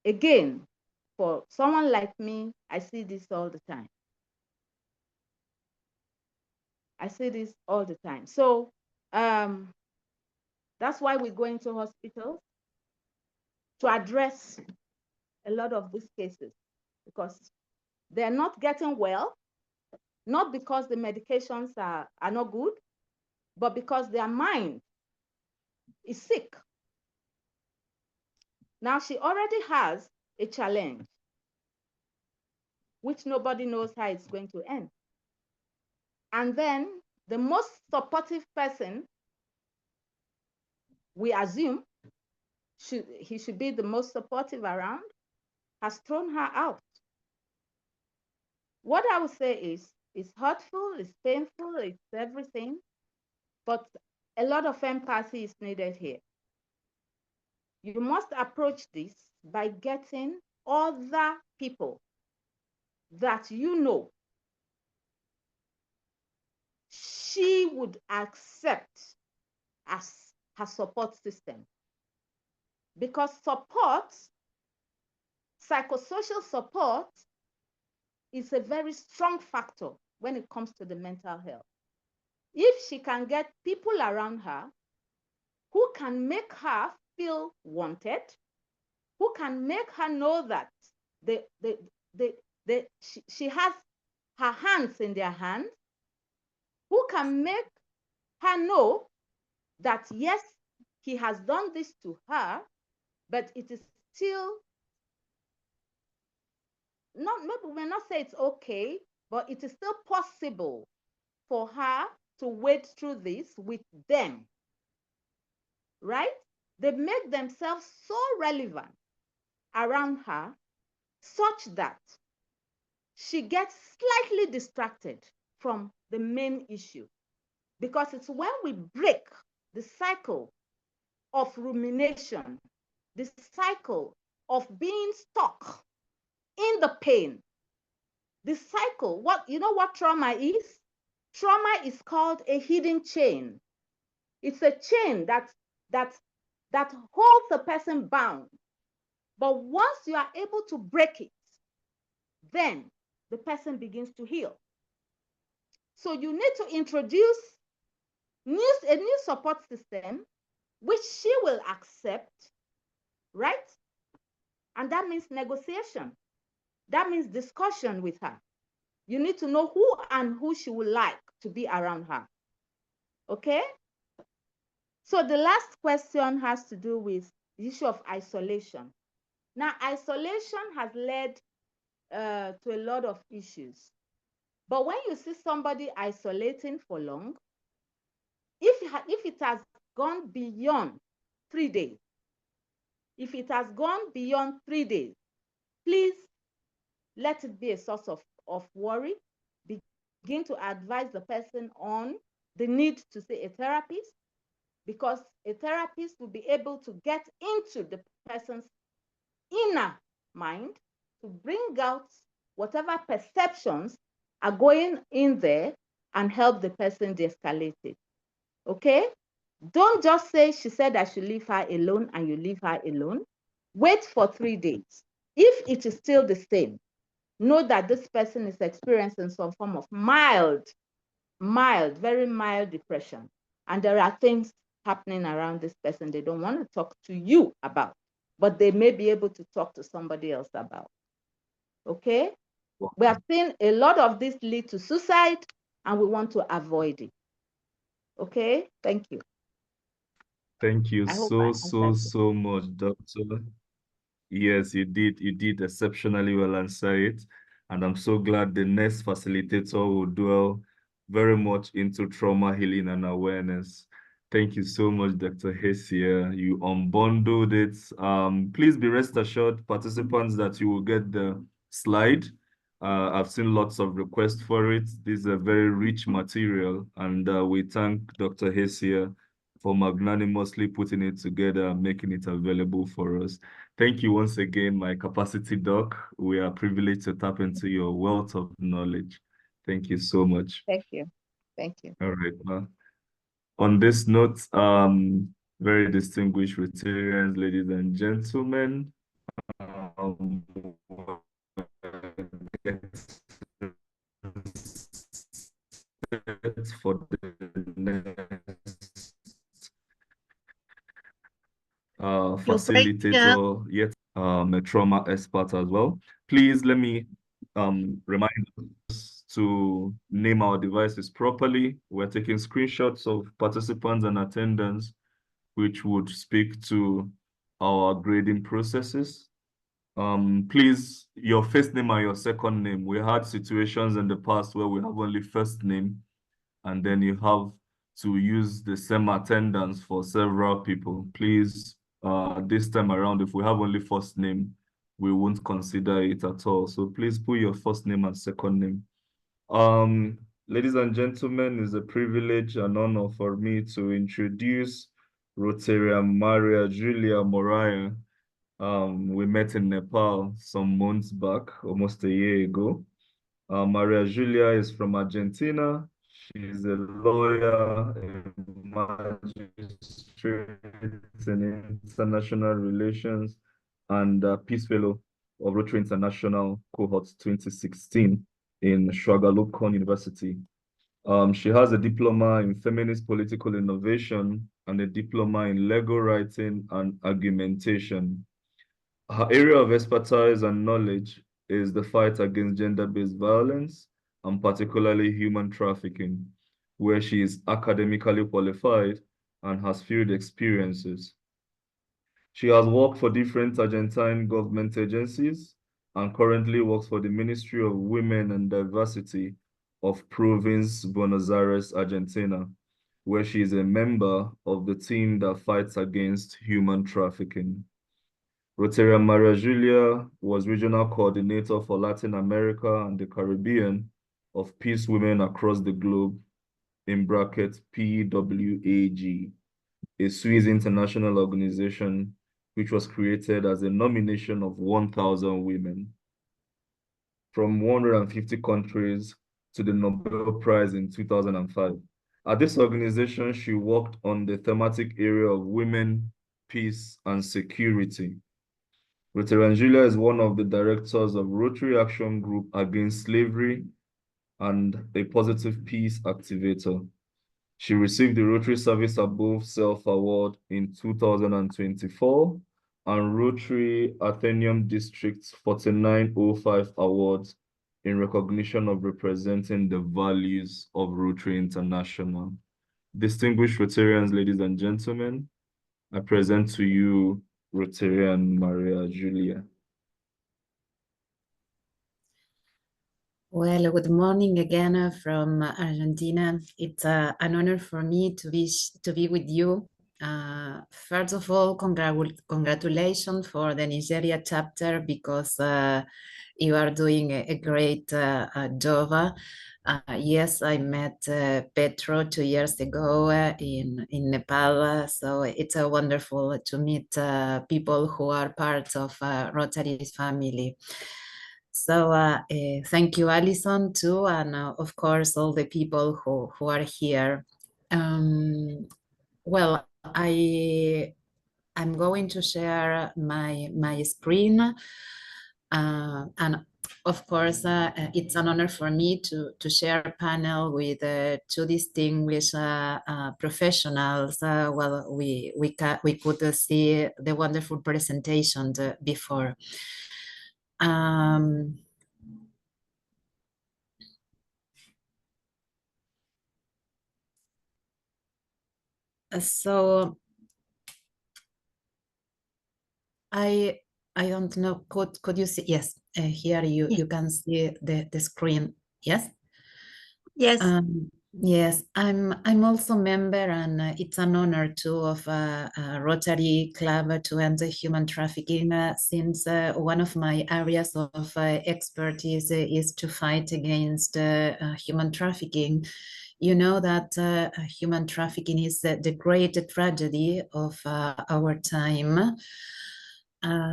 again, for someone like me, I see this all the time. I see this all the time. So that's why we go into hospitals, to address a lot of these cases, because they're not getting well, not because the medications are not good, but because their mind is sick. Now she already has a challenge, which nobody knows how it's going to end. And then the most supportive person, we assume he should be the most supportive around, has thrown her out. What I would say is, it's hurtful, it's painful, it's everything, but a lot of empathy is needed here. You must approach this by getting other people that you know she would accept as her support system. because support, psychosocial support, is a very strong factor when it comes to the mental health. If she can get people around her who can make her feel wanted, who can make her know that she has her hands in their hands, who can make her know that, yes, he has done this to her, but it is still not, maybe we may not say it's okay, but it is still possible for her to wade through this with them, right? They make themselves so relevant around her such that she gets slightly distracted from the main issue. Because it's when we break the cycle of rumination, the cycle of being stuck in the pain, the cycle, you know what trauma is? Trauma is called a hidden chain. It's a chain that holds a person bound. But once you are able to break it, then the person begins to heal. So you need to introduce a new support system which she will accept, right? And that means negotiation. That means discussion with her. You need to know who she would like to be around her. Okay? So the last question has to do with the issue of isolation. Now, isolation has led to a lot of issues. But when you see somebody isolating for long, if it has gone beyond 3 days, if it has gone beyond 3 days, please let it be a source of worry. Begin to advise the person on the need to see a therapist, because a therapist will be able to get into the person's inner mind to bring out whatever perceptions are going in there and help the person de-escalate it. Okay? Don't just say, she said I should leave her alone, and you leave her alone. Wait for 3 days. If it is still the same, know that this person is experiencing some form of mild, very mild depression. And there are things happening around this person they don't want to talk to you about, but they may be able to talk to somebody else about. Okay? We have seen a lot of this lead to suicide, and we want to avoid it. Okay? Thank you. Thank you so much, Doctor. Yes, you did exceptionally well answer it. And I'm so glad the next facilitator will dwell very much into trauma healing and awareness. Thank you so much, Dr. Hesia. You unbundled it. Please be rest assured, participants, that you will get the slide. I've seen lots of requests for it. This is a very rich material, and we thank Dr. Hesia for magnanimously putting it together and making it available for us. Thank you once again, my capacity doc. We are privileged to tap into your wealth of knowledge. Thank you so much. Thank you. Thank you. All right. Well, on this note, very distinguished Rotarians, ladies and gentlemen, for the next facilitator, yet a trauma expert as well. Please let me remind us to name our devices properly. We're taking screenshots of participants and attendants, which would speak to our grading processes. Please, your first name and your second name. We had situations in the past where we have only first name, and then you have to use the same attendance for several people. Please, this time around, if we have only first name, we won't consider it at all. So please put your first name and second name. Ladies and gentlemen, it's a privilege and honor for me to introduce Rotarian Maria Julia Moraya. We met in Nepal some months back, almost a year ago. Maria Julia is from Argentina. She's a lawyer, a magistrate in international relations, and a Peace Fellow of Rotary International Cohort 2016 in Chulalongkorn University. She has a diploma in feminist political innovation and a diploma in legal writing and argumentation. Her area of expertise and knowledge is the fight against gender-based violence and particularly human trafficking, where she is academically qualified and has field experiences. She has worked for different Argentine government agencies and currently works for the Ministry of Women and Diversity of Province Buenos Aires, Argentina, where she is a member of the team that fights against human trafficking. Rotarian Maria Julia was regional coordinator for Latin America and the Caribbean of Peace Women Across the Globe, in brackets PWAG, a Swiss international organization which was created as a nomination of 1,000 women from 150 countries to the Nobel Prize in 2005. At this organization, she worked on the thematic area of women, peace, and security. Rotarian Julia is one of the directors of Rotary Action Group Against Slavery and a Positive Peace Activator. She received the Rotary Service Above Self Award in 2024 and Rotary Athenaeum District's 4905 Awards in recognition of representing the values of Rotary International. Distinguished Rotarians, ladies and gentlemen, I present to you Rotarian Maria Julia. Well, good morning again from Argentina. It's an honor for me to be with you. First of all, congratulations for the Nigeria chapter because you are doing a great job. Yes, I met Petro 2 years ago in Nepal, so it's wonderful to meet people who are part of Rotary's family. So thank you, Alison, too, and of course, all the people who are here. Well, I'm going to share my screen, and of course, it's an honor for me to share a panel with two distinguished professionals. Well, we could see the wonderful presentation before. So I don't know, could you see? Yes, here you can see the screen. Yes. Yes. Yes, I'm also a member, and it's an honor too of Rotary Club to end human trafficking, since one of my areas of expertise is to fight against human trafficking. You know that human trafficking is the great tragedy of our time.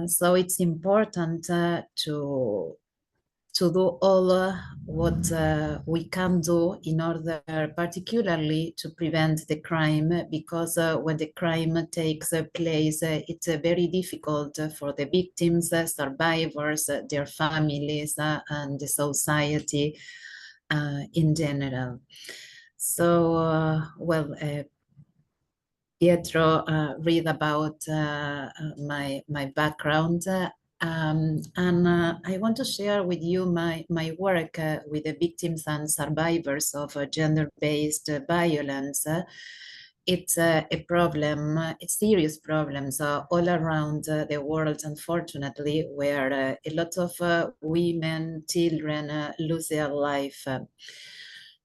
So it's important to do all what we can do in order particularly to prevent the crime, because when the crime takes place, it's very difficult for the victims, survivors, their families, and the society in general. So, well, Pietro read about my background, and I want to share with you my work with the victims and survivors of gender-based violence. It's a problem, it's serious problems all around the world, unfortunately, where a lot of women, children lose their life.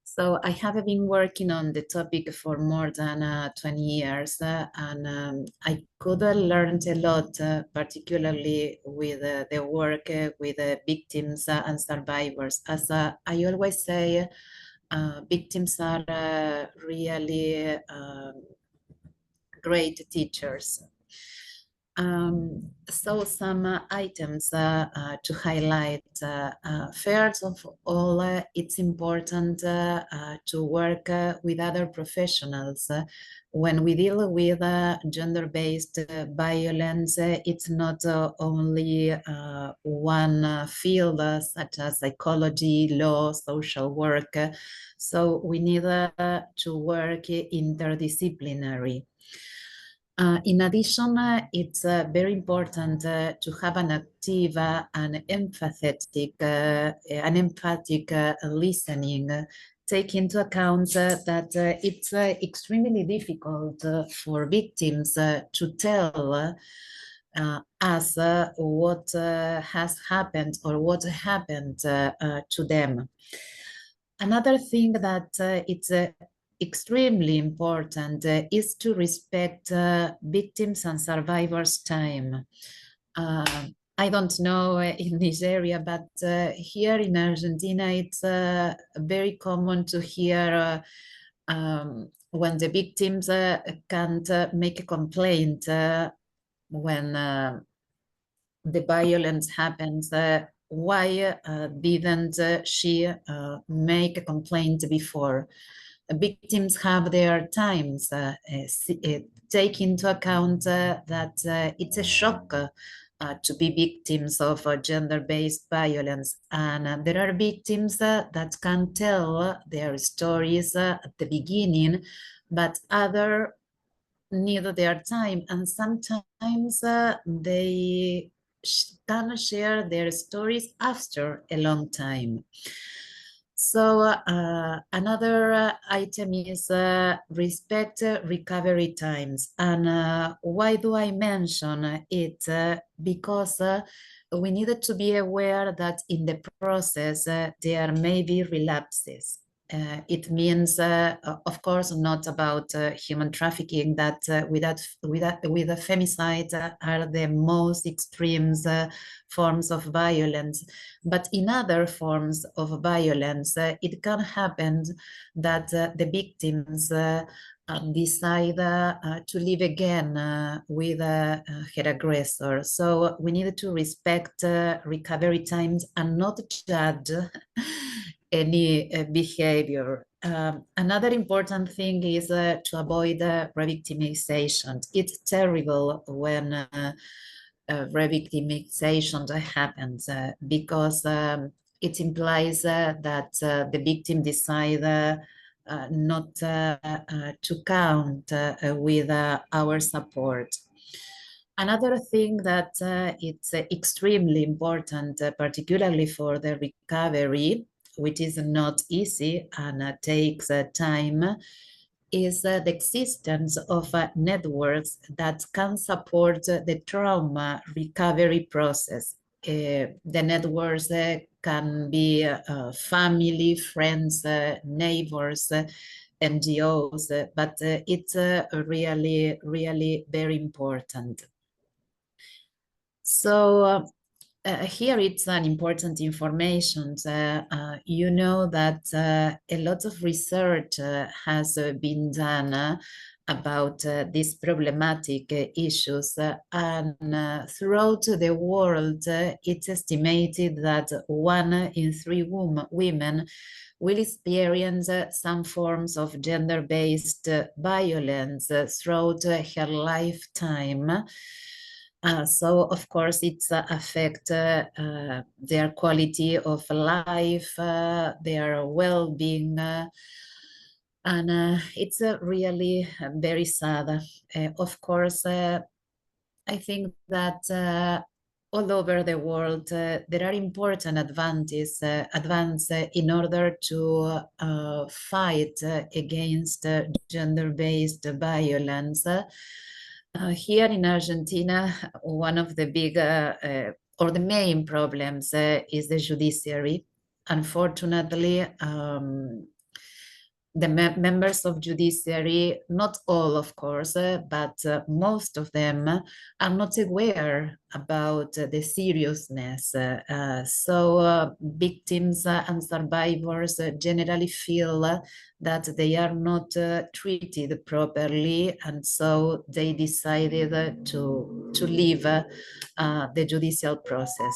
So I have been working on the topic for more than 20 years, and I could have learned a lot, particularly with the work with victims and survivors. As I always say, victims are really great teachers. So some items to highlight. First of all, it's important to work with other professionals. When we deal with gender-based violence, it's not only one field such as psychology, law, social work. So we need to work interdisciplinary. In addition, it's very important to have an active and emphatic listening. Take into account that it's extremely difficult for victims to tell us what has happened or what happened to them. Another thing that it's extremely important is to respect victims and survivors' time. I don't know in this area, but here in Argentina, it's very common to hear when the victims can't make a complaint when the violence happens. Why didn't she make a complaint before? Victims have their times. Take into account that it's a shock to be victims of gender-based violence. And there are victims that can tell their stories at the beginning, but others need their time. And sometimes they can share their stories after a long time. So another item is respect recovery times. And why do I mention it? Because we needed to be aware that in the process, there may be relapses. It means, of course, not about human trafficking, that with the femicide are the most extreme forms of violence. But in other forms of violence, it can happen that the victims decide to live again with her aggressor. So we need to respect recovery times and not judge any behavior. Another important thing is to avoid re-victimization. It's terrible when re-victimization happens because it implies that the victim decides not to count with our support. Another thing that it's extremely important, particularly for the recovery, which is not easy and takes time, is the existence of networks that can support the trauma recovery process. The networks can be family, friends, neighbors, NGOs, but it's really, really very important. So here it's an important information. You know that a lot of research has been done about these problematic issues, and throughout the world, it's estimated that 1 in 3 women will experience some forms of gender-based violence throughout her lifetime. So of course it's affect their quality of life, their well-being, and it's really very sad. Of course, I think that all over the world there are important advances in order to fight against gender-based violence. Here in Argentina, one of the big or the main problems is the judiciary. Unfortunately, the members of judiciary, not all, of course, but most of them are not aware about the seriousness. So victims and survivors generally feel that they are not treated properly, and so they decided to leave the judicial process.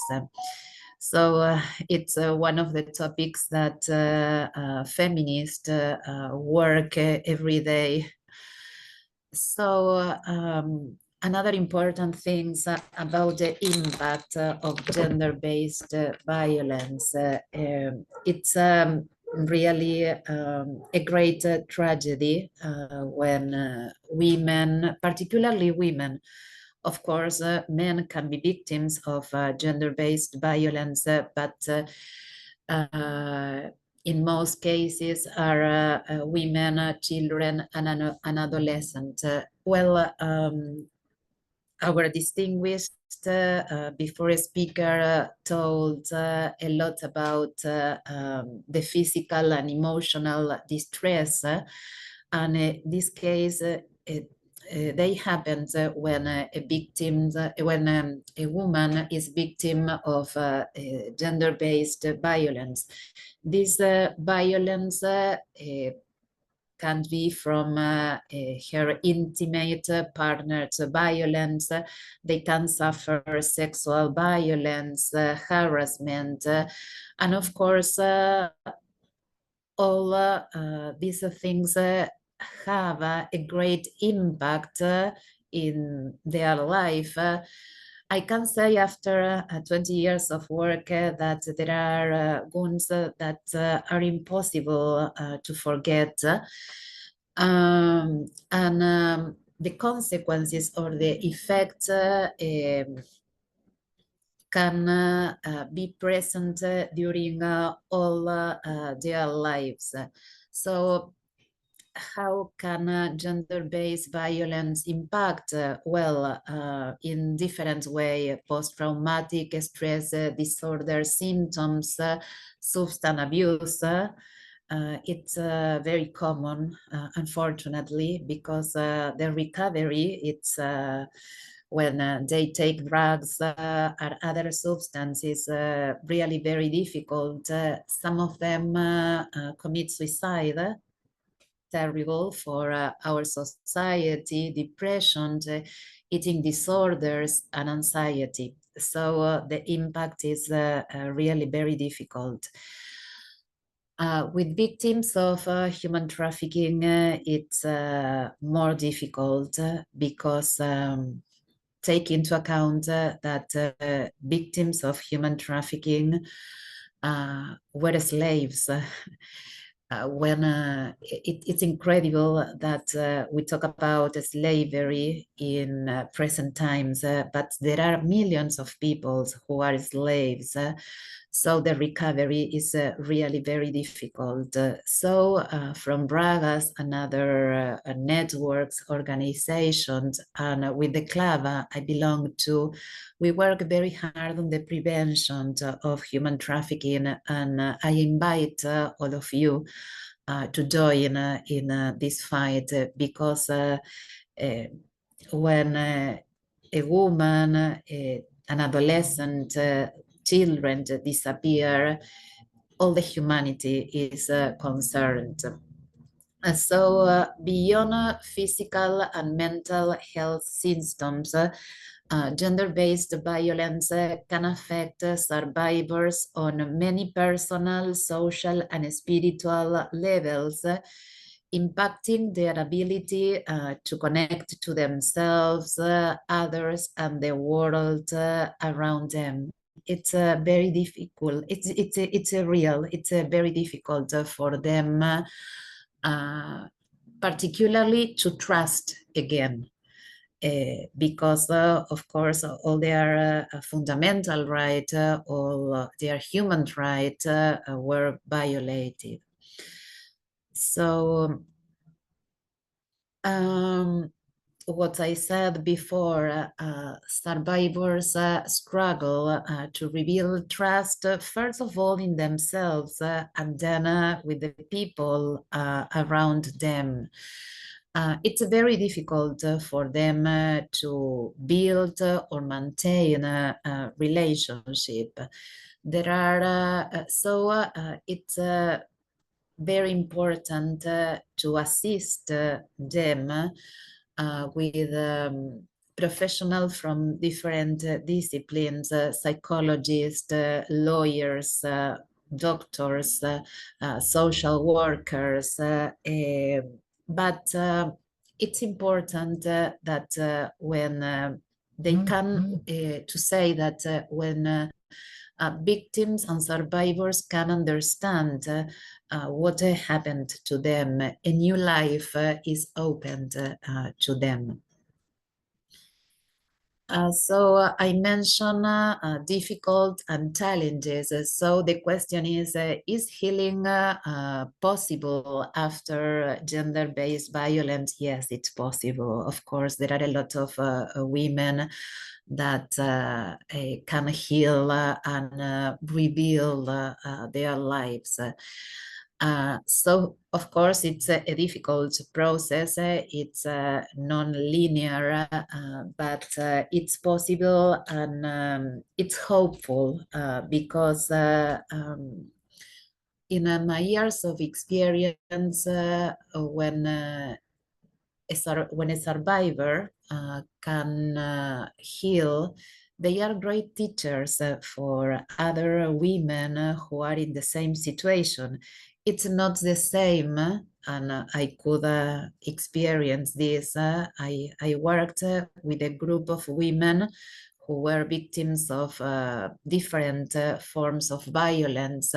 So it's one of the topics that feminists work every day. So another important thing about the impact of gender-based violence, it's really a great tragedy when women, particularly women, of course, men can be victims of gender-based violence, but in most cases are women, children, and adolescents. Our distinguished before speaker told a lot about the physical and emotional distress, and in this case, they happen when when a woman is victim of gender-based violence. This violence can be from her intimate partner's violence. They can suffer sexual violence, harassment, and of course, all these things have a great impact in their life. I can say after 20 years of work that there are wounds that are impossible to forget. And the consequences or the effects can be present during all their lives. So how can gender-based violence impact? In different ways: post-traumatic stress disorder symptoms, substance abuse. It's very common, unfortunately, because the recovery, it's when they take drugs or other substances, really very difficult. Some of them commit suicide. Terrible for our society: depression, eating disorders, and anxiety. So the impact is really very difficult. With victims of human trafficking, it's more difficult because take into account that victims of human trafficking were slaves. It's incredible that we talk about slavery in present times, but there are millions of people who are slaves. So the recovery is really very difficult. So from Bragas and other networks, organizations, and with the club I belong to, we work very hard on the prevention of human trafficking, and I invite all of you to join in this fight, because when a woman, an adolescent, children disappear, all the humanity is concerned. So beyond physical and mental health symptoms, gender-based violence can affect survivors on many personal, social, and spiritual levels, impacting their ability to connect to themselves, others, and the world around them. It's very difficult. It's very difficult for them, particularly to trust again. Because of course all their fundamental rights, all their human rights were violated. So what I said before, survivors struggle to rebuild trust, first of all in themselves, and then with the people around them. It's very difficult for them to build or maintain a relationship. There are it's very important to assist them with professionals from different disciplines, psychologists, lawyers, doctors, social workers, but it's important that when they can to say that when victims and survivors can understand what happened to them, a new life is opened to them. I mentioned difficult and challenges. So the question is healing possible after gender-based violence? Yes, it's possible. Of course, there are a lot of women that can heal and rebuild their lives. So, of course, it's a difficult process. It's non-linear, but it's possible, and it's hopeful because in my years of experience, when a survivor can heal, they are great teachers for other women who are in the same situation. It's not the same, and I could experience this. I worked with a group of women who were victims of different forms of violence,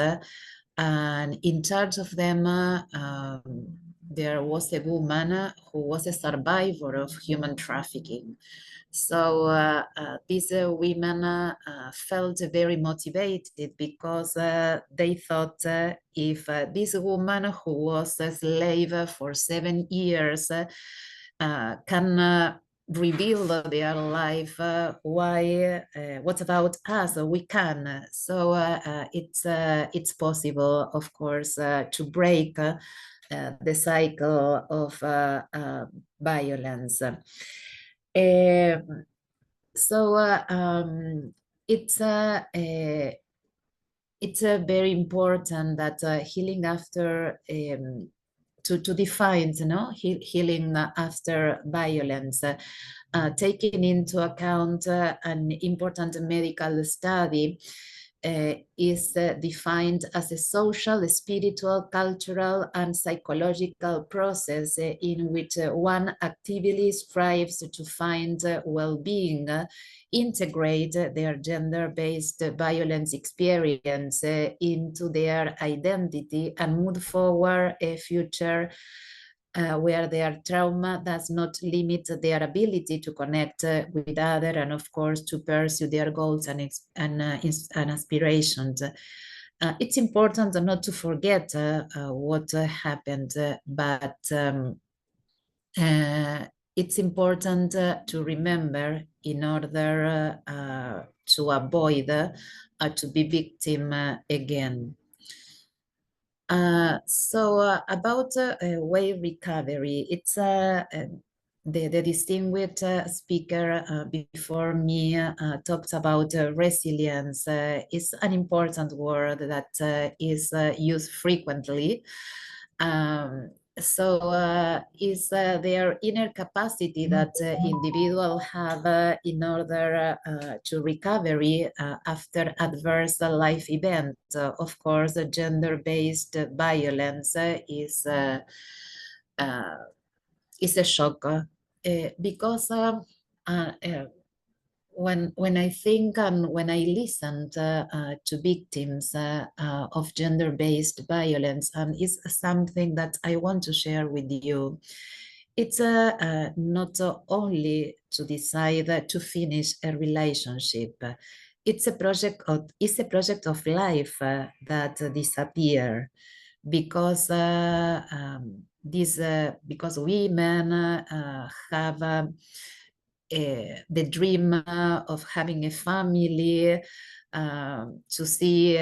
and in charge of them there was a woman who was a survivor of human trafficking. So these women felt very motivated because they thought if this woman who was a slave for 7 years can rebuild their life, what about us? We can. So it's possible, of course, to break the cycle of violence. It's very important that healing after to define, healing after violence, taking into account an important medical study. Is defined as a social, spiritual, cultural, and psychological process in which one actively strives to find well-being, integrate their gender-based violence experience into their identity, and move forward a future where their trauma does not limit their ability to connect with others and, of course, to pursue their goals and aspirations. It's important not to forget what happened, but it's important to remember in order to avoid to be victim again. About way recovery, it's the distinguished speaker before me talked about resilience. Is an important word that is used frequently. Is their inner capacity that individuals have in order to recovery after adverse life event. Of course, gender-based violence is a shock because when I think and when I listen to victims of gender-based violence, and it's something that I want to share with you, it's not only to decide to finish a relationship. It's a project of life that disappear. because because women have the dream of having a family, to see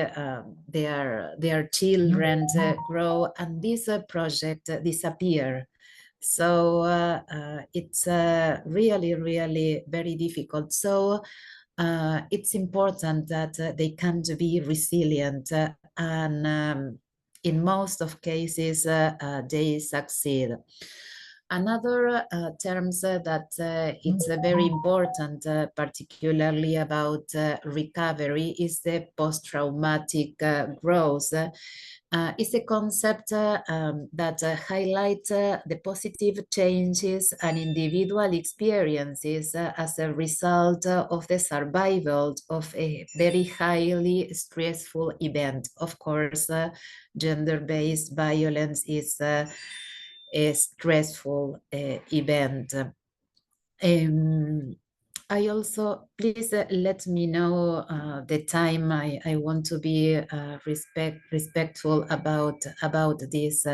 their children grow, and this project disappear. So it's really, really very difficult. So it's important that they can be resilient, and in most of cases they succeed. Another terms that it's very important, particularly about recovery, is the post-traumatic growth. It's a concept that highlights the positive changes and individual experiences as a result of the survival of a very highly stressful event. Of course, gender-based violence is a stressful event. I also, please let me know the time. I want to be respectful about this.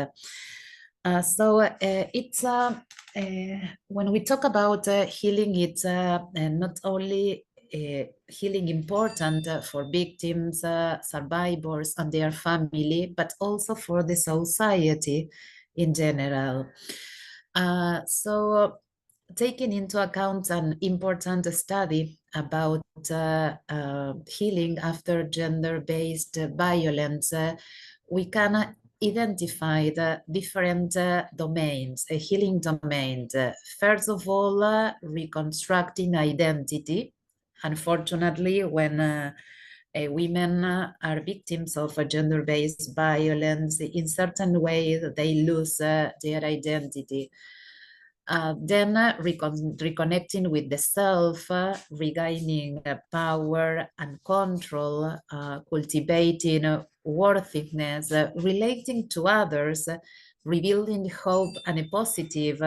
So it's when we talk about healing, it's not only healing important for victims, survivors, and their family, but also for the society in general. So taking into account an important study about healing after gender-based violence, we can identify the different domains, healing domains. First of all, reconstructing identity. Unfortunately, when women are victims of gender-based violence, in certain ways they lose their identity. Then reconnecting with the self, regaining power and control, cultivating worthiness, relating to others, rebuilding hope and a positive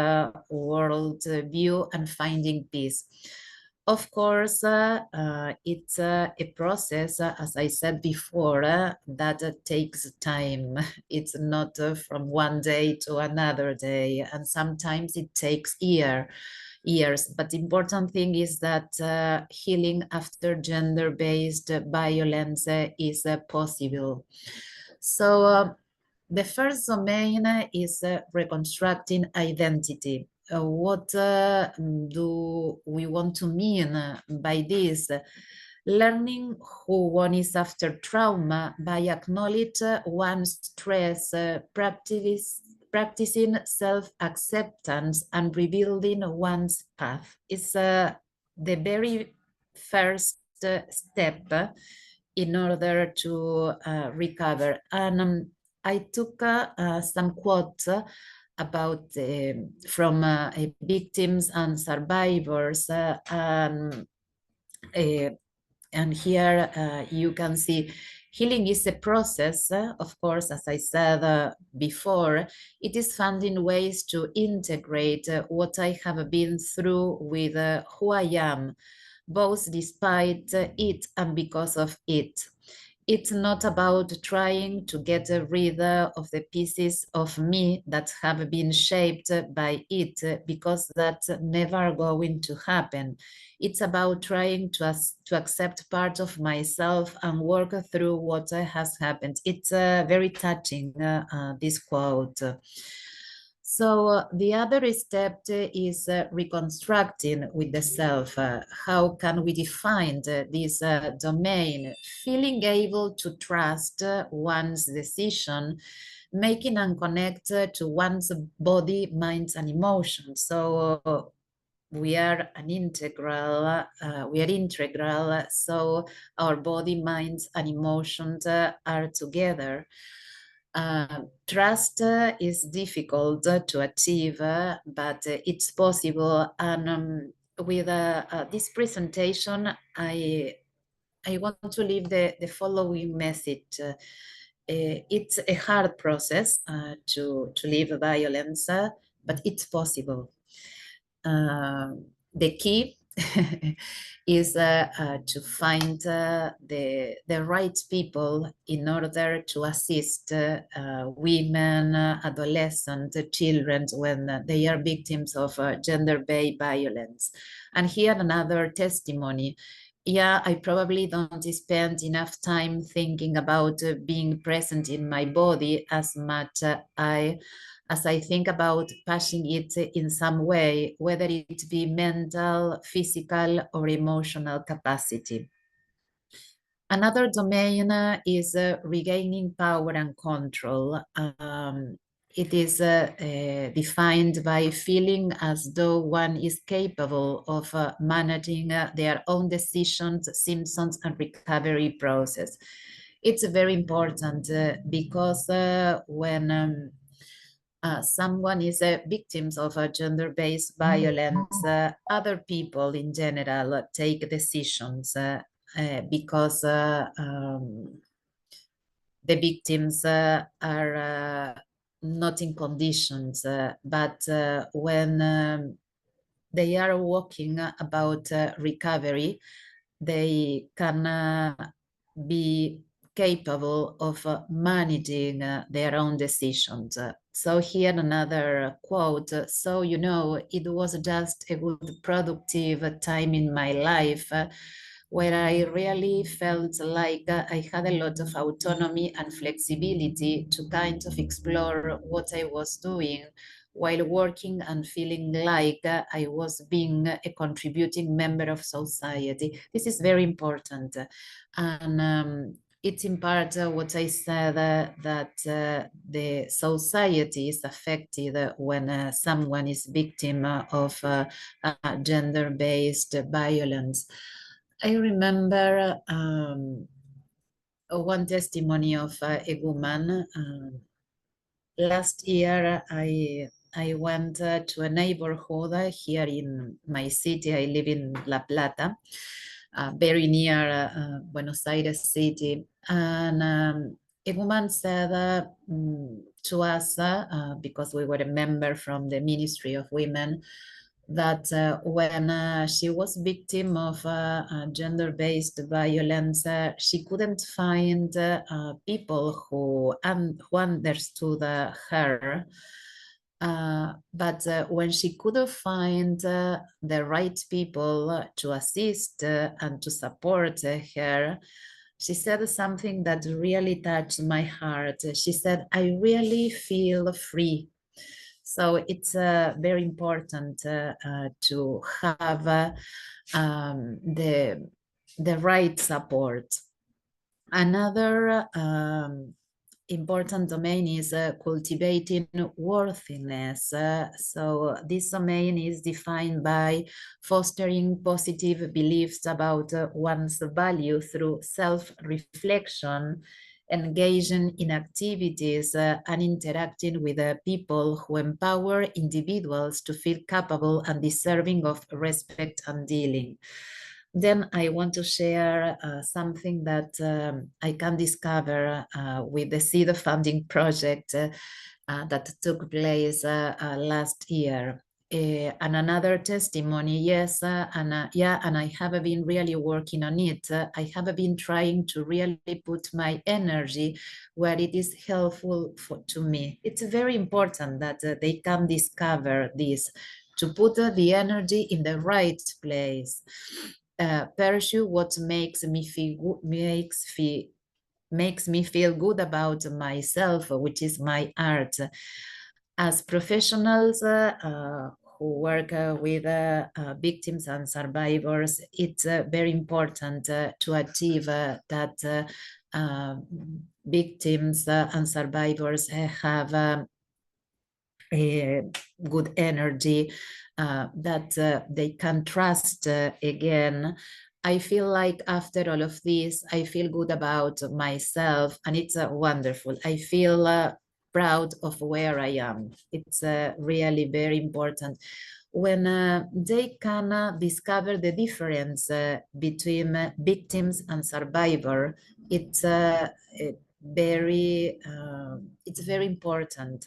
world view, and finding peace. Of course, it's a process, as I said before, that takes time. It's not from one day to another day, and sometimes it takes years. But the important thing is that healing after gender-based violence is possible. So the first domain is reconstructing identity. What do we want to mean by this? Learning who one is after trauma by acknowledging one's stress, practicing self-acceptance, and rebuilding one's path is the very first step in order to recover. And I took some quotes about from victims and survivors, and here you can see healing is a process. Of course, as I said before, it is finding ways to integrate what I have been through with who I am, both despite it and because of it. It's not about trying to get rid of the pieces of me that have been shaped by it, because that's never going to happen. It's about trying to accept part of myself and work through what has happened. It's very touching, this quote. So the other step is reconstructing with the self. How can we define this domain? Feeling able to trust one's decision, making and connect to one's body, mind, and emotions. So we are an integral, so our body, minds, and emotions are together. Trust is difficult to achieve, but it's possible. And with this presentation, I want to leave the following message. It's a hard process to leave violence, but it's possible. The key is to find the right people in order to assist women, adolescents, children when they are victims of gender-based violence. And here another testimony. Yeah, I probably don't spend enough time thinking about being present in my body as much as I think about passing it in some way, whether it be mental, physical, or emotional capacity. Another domain is regaining power and control. It is defined by feeling as though one is capable of managing their own decisions, symptoms, and recovery process. It's very important because when someone is a victim of a gender-based violence, other people in general take decisions because the victims are not in conditions, but when they are walking about recovery, they can be capable of managing their own decisions. So here another quote. So, you know, it was just a good productive time in my life where I really felt like I had a lot of autonomy and flexibility to kind of explore what I was doing while working and feeling like I was being a contributing member of society. This is very important. And it's in part what I said, that the society is affected when someone is victim of gender-based violence. I remember one testimony of a woman. Last year, I went to a neighborhood here in my city. I live in La Plata, very near Buenos Aires city. And a woman said to us, because we were a member from the Ministry of Women, that when she was victim of gender-based violence, she couldn't find people who understood her. But when she could find the right people to assist and to support her, she said something that really touched my heart. She said, "I really feel free." So it's very important to have the right support. Another important domain is cultivating worthiness. So this domain is defined by fostering positive beliefs about one's value through self-reflection, engaging in activities and interacting with people who empower individuals to feel capable and deserving of respect and dealing. Then I want to share something that I can discover with the Seed Funding project that took place last year. And another testimony, yes, and I have been really working on it. I have been trying to really put my energy where it is helpful to me. It's very important that they can discover this, to put the energy in the right place. Pursue what makes me feel good about myself, which is my art. As professionals who work with victims and survivors, it's very important to achieve that victims and survivors have a good energy, that they can trust again. I feel like after all of this, I feel good about myself, and it's wonderful. I feel proud of where I am. It's really very important. When they can discover the difference between victims and survivor, it's very important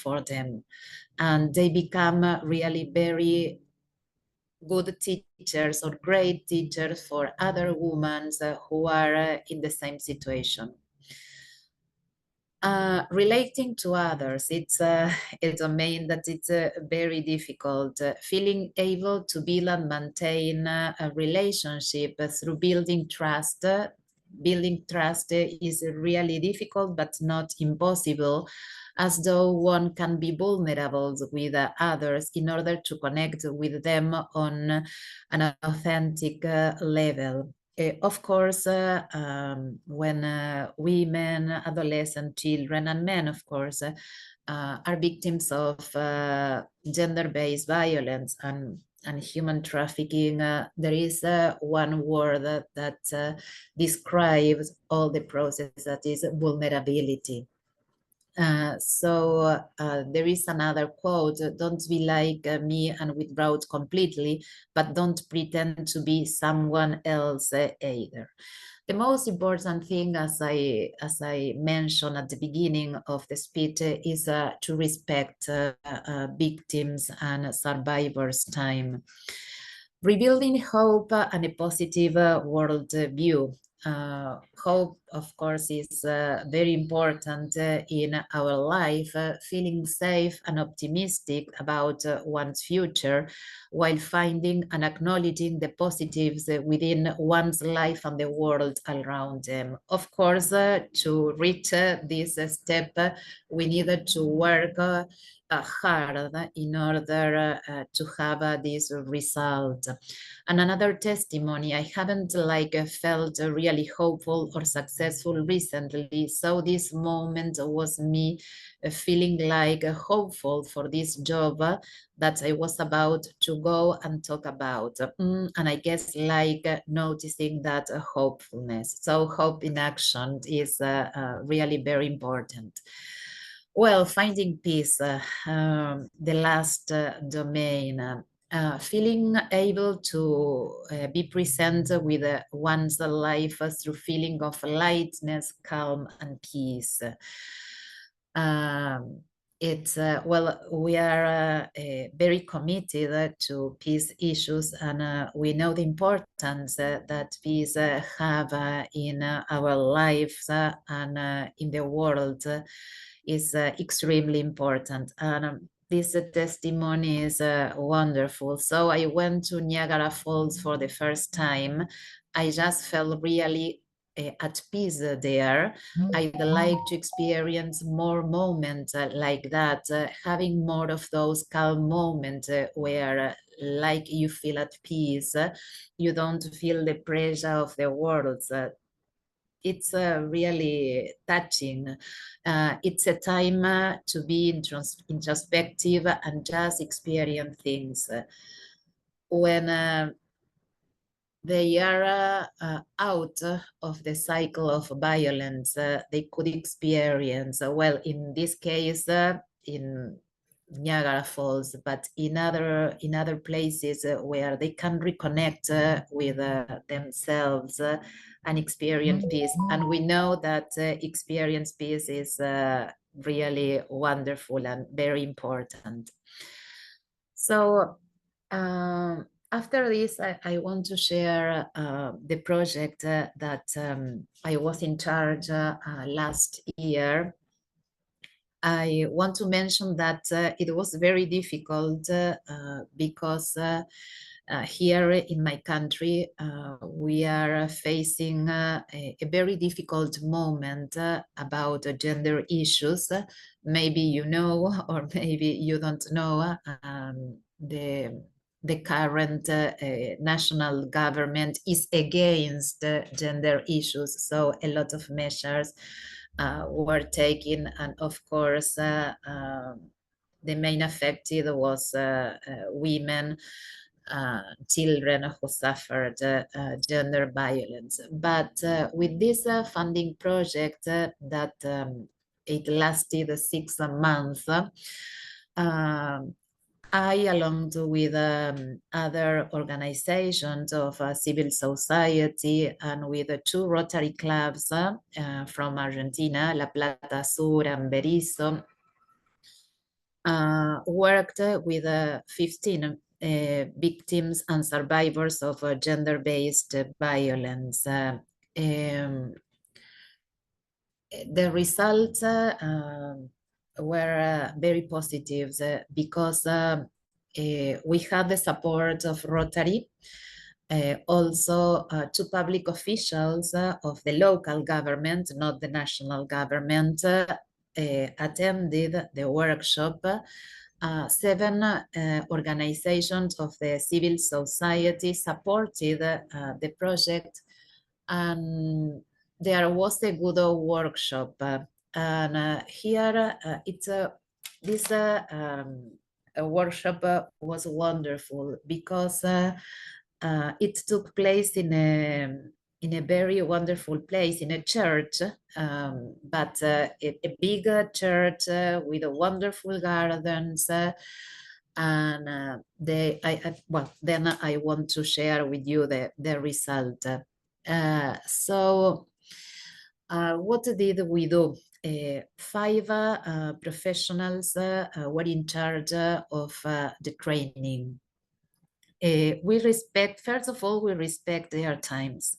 for them, and they become really very good teachers or great teachers for other women who are in the same situation. Relating to others, it's a domain that it's very difficult. Feeling able to build and maintain a relationship through building trust. Building trust is really difficult, but not impossible, as though one can be vulnerable with others in order to connect with them on an authentic level. Of course, when women, adolescent children, and men, of course, are victims of gender-based violence and human trafficking, there is one word that describes all the process, that is vulnerability. So there is another quote: don't be like me and withdraw completely, but don't pretend to be someone else either. The most important thing, as I mentioned at the beginning of the speech, is to respect victims and survivors' time. Rebuilding hope and a positive world view. Hope, of course, is very important in our life. Feeling safe and optimistic about one's future, while finding and acknowledging the positives within one's life and the world around them. Of course, to reach this step, we needed to work hard in order to have this result. And another testimony, I haven't felt really hopeful or successful recently, so this moment was me feeling hopeful for this job that I was about to go and talk about. And I guess noticing that hopefulness. So hope in action is really very important. Well, finding peace, the last domain. Feeling able to be present with one's life through feeling of lightness, calm, and peace. Well, we are very committed to peace issues, and we know the importance that peace have in our lives and in the world is extremely important. And this testimony is wonderful. So I went to Niagara Falls for the first time. I just felt really at peace there. I'd like to experience more moments like that, having more of those calm moments where you feel at peace. You don't feel the pressure of the world. It's really touching. It's a time to be introspective and just experience things. When they are out of the cycle of violence, they could experience, well, in this case, in Niagara Falls, but in other places where they can reconnect with themselves and experience peace. And we know that experience peace is really wonderful and very important. So after this, I want to share the project that I was in charge last year. I want to mention that it was very difficult because here in my country, we are facing a very difficult moment about gender issues. Maybe you know, or maybe you don't know, the current national government is against gender issues. So a lot of measures were taken, and of course the main affected was women, children who suffered gender violence. But with this funding project that it lasted 6 months, I, along with other organizations of civil society and with 2 Rotary clubs from Argentina, La Plata Sur and Berisso, worked with 15 victims and survivors of gender-based violence. The results were very positive because we had the support of Rotary, also two public officials of the local government, not the national government, attended the workshop. 7 organizations of the civil society supported the project, and there was a good workshop. And here it's this workshop was wonderful because it took place in a very wonderful place, in a church, but a bigger church with wonderful gardens. And well, then I want to share with you the result. So what did we do? 5 professionals were in charge of the training. We respect, first of all, we respect their times.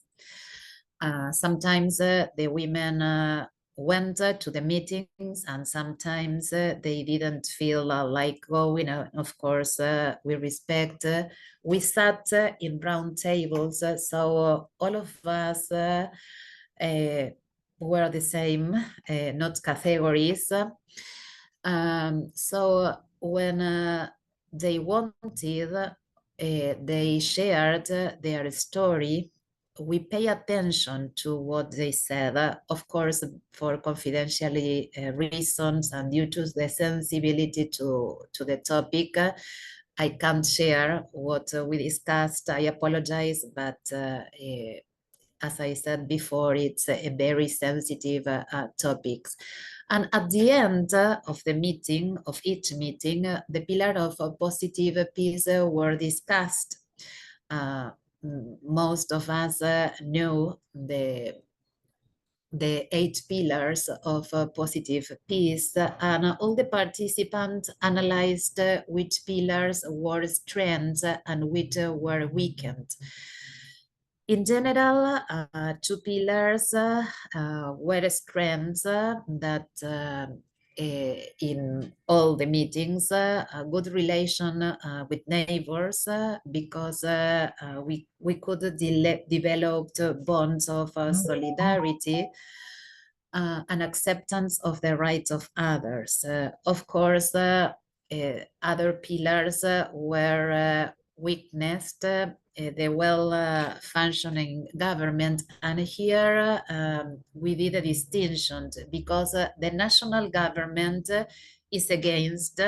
Sometimes the women went to the meetings, and sometimes they didn't feel like going. Of course, we respect. We sat in round tables, so all of us were the same, not categories. So when they wanted, they shared their story. We pay attention to what they said, of course, for confidentiality reasons and due to the sensibility to the topic. I can't share what we discussed. I apologize, but as I said before, it's a very sensitive topic. And at the end of the meeting, of each meeting, the pillar of positive peace were discussed. Most of us know the 8 pillars of positive peace, and all the participants analyzed which pillars were strengths and which were weakened. In general, 2 pillars were strengths that in all the meetings, a good relation with neighbors, because we could develop bonds of solidarity and acceptance of the rights of others. Of course, other pillars were witnessed, the well-functioning government, and here we did a distinction because the national government is against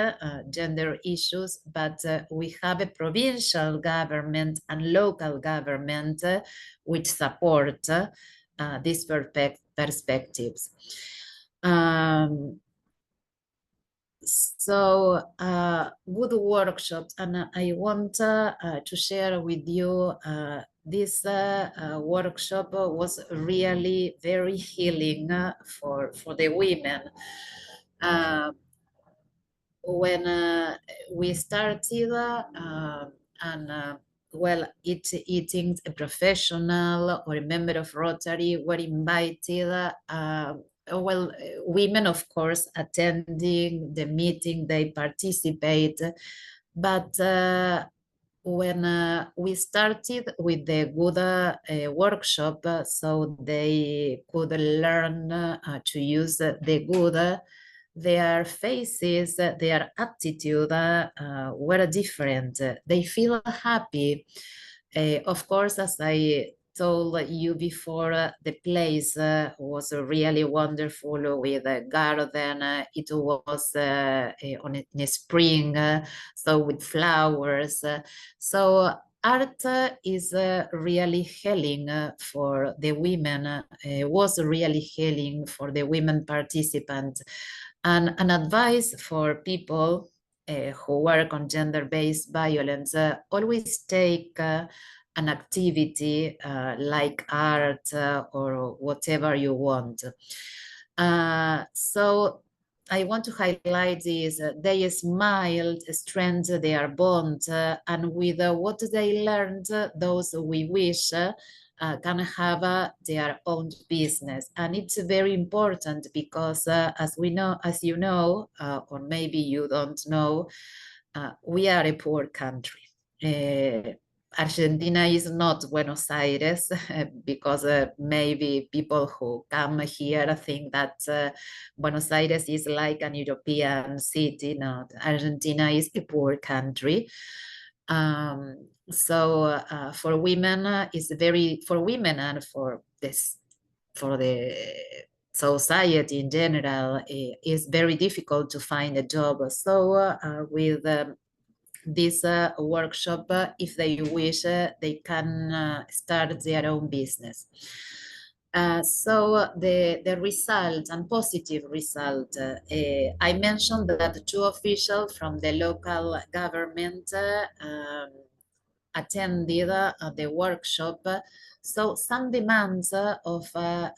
gender issues, but we have a provincial government and local government which support these perspectives. So good workshops, and I want to share with you this workshop was really very healing for the women. When we started well, eating a professional or a member of Rotary were invited. Well, women, of course, attending the meeting, they participate. But when we started with the good workshop, so they could learn to use the good, their faces, their attitude were different. They feel happy. Of course, as I told you before, the place was really wonderful with a garden. It was in a spring, so with flowers. So art is really healing for the women, was really healing for the women participants. And an advice for people who work on gender-based violence, always take an activity like art or whatever you want. So I want to highlight is they smiled, strengthened their bond, and with what they learned, those we wish can have their own business. And it's very important because as you know, or maybe you don't know, we are a poor country. Argentina is not Buenos Aires because maybe people who come here think that Buenos Aires is like an European city. No, Argentina is a poor country. So for women, for women and for the society in general, it's very difficult to find a job. So with this workshop, if they wish, they can start their own business. So the result and positive result, I mentioned that 2 officials from the local government attended the workshop. So some demands of the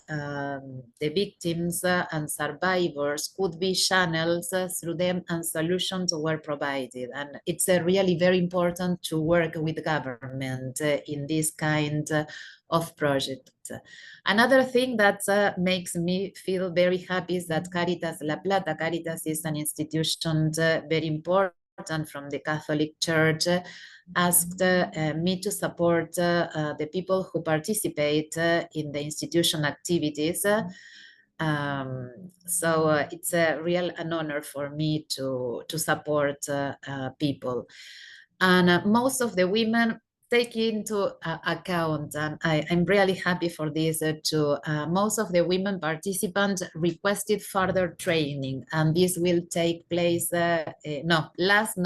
victims and survivors could be channeled through them, and solutions were provided. And it's really very important to work with government in this kind of project. Another thing that makes me feel very happy is that Caritas La Plata, Caritas is an institution very important from the Catholic Church, asked me to support the people who participate in the institution activities. So it's a real an honor for me to support people. And most of the women take into account, and I'm really happy for this too. Most of the women participants requested further training, and this will take place next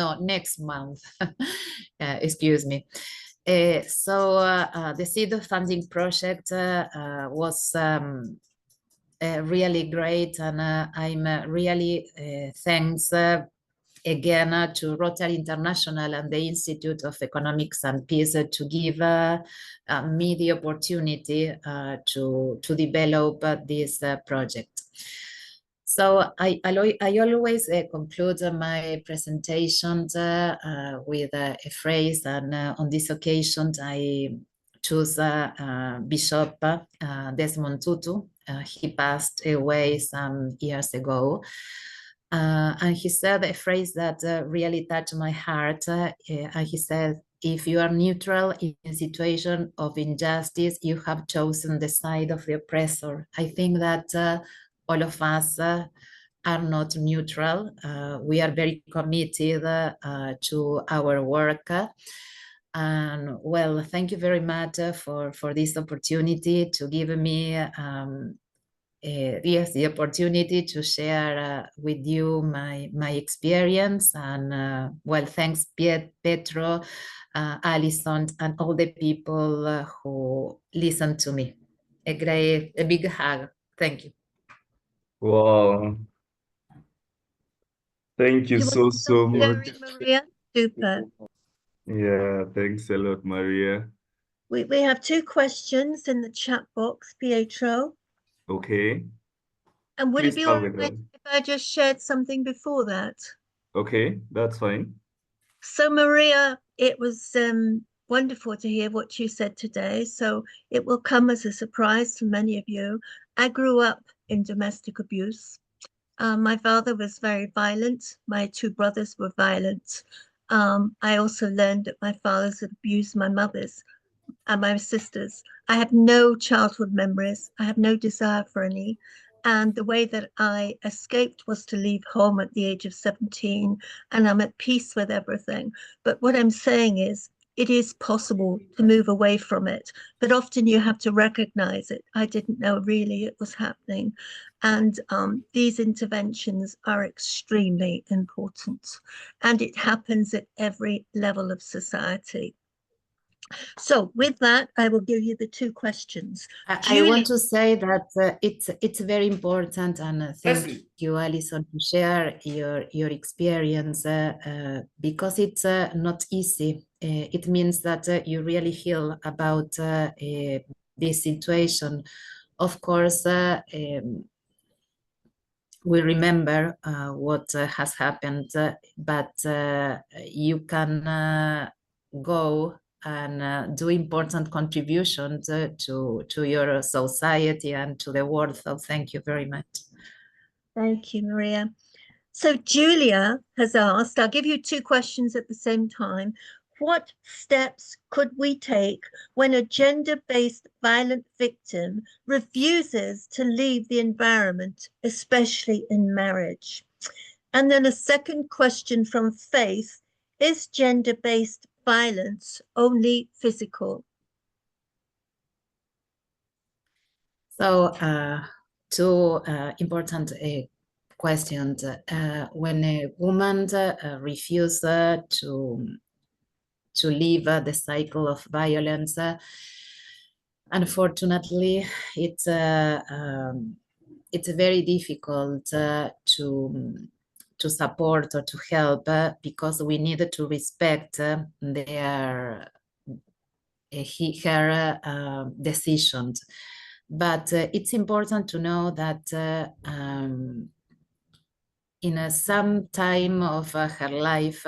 month. Excuse me. So the seed funding project was really great, and I'm really thanks again to Rotary International and the Institute of Economics and Peace to give me the opportunity to develop this project. So I always conclude my presentations with a phrase, and on this occasion I choose Bishop Desmond Tutu. He passed away some years ago. And he said a phrase that really touched my heart. And he said, if you are neutral in a situation of injustice, you have chosen the side of the oppressor. I think that all of us are not neutral. We are very committed to our work. And well, thank you very much for this opportunity to give me yes, the opportunity to share with you my experience. And well, thanks Petro, Alison, and all the people who listen to me. A big hug. Thank you. Wow. Thank you so much. Maria, super. Yeah, thanks a lot, Maria. We have 2 questions in the chat box, Pietro. Okay. And would Please it be start all with right them. if I just shared something before that? Okay, that's fine. So Maria, it was wonderful to hear what you said today. So it will come as a surprise to many of you. I grew up in domestic abuse. My father was very violent. My 2 brothers were violent. I also learned that my fathers had abused my mothers and my sisters. I have no childhood memories. I have no desire for any. And the way that I escaped was to leave home at the age of 17, and I'm at peace with everything. But what I'm saying is, it is possible to move away from it, but often you have to recognize it. I didn't know really it was happening. And these interventions are extremely important, and it happens at every level of society. So with that, I will give you the 2 questions. I want to say that it's very important, and thank you, Alison, to share your experience because it's not easy. It means that you really feel about this situation. Of course, we remember what has happened, but you can go and do important contributions to your society and to the world. So thank you very much. Thank you, Maria. So Julia has asked, I'll give you two questions at the same time. What steps could we take when a gender-based violent victim refuses to leave the environment, especially in marriage? And then a second question from Faith, is gender-based violence only physical? So two important questions. When a woman refuses to leave the cycle of violence, unfortunately, it's very difficult to support or to help because we need to respect her decisions. But it's important to know that in some time of her life,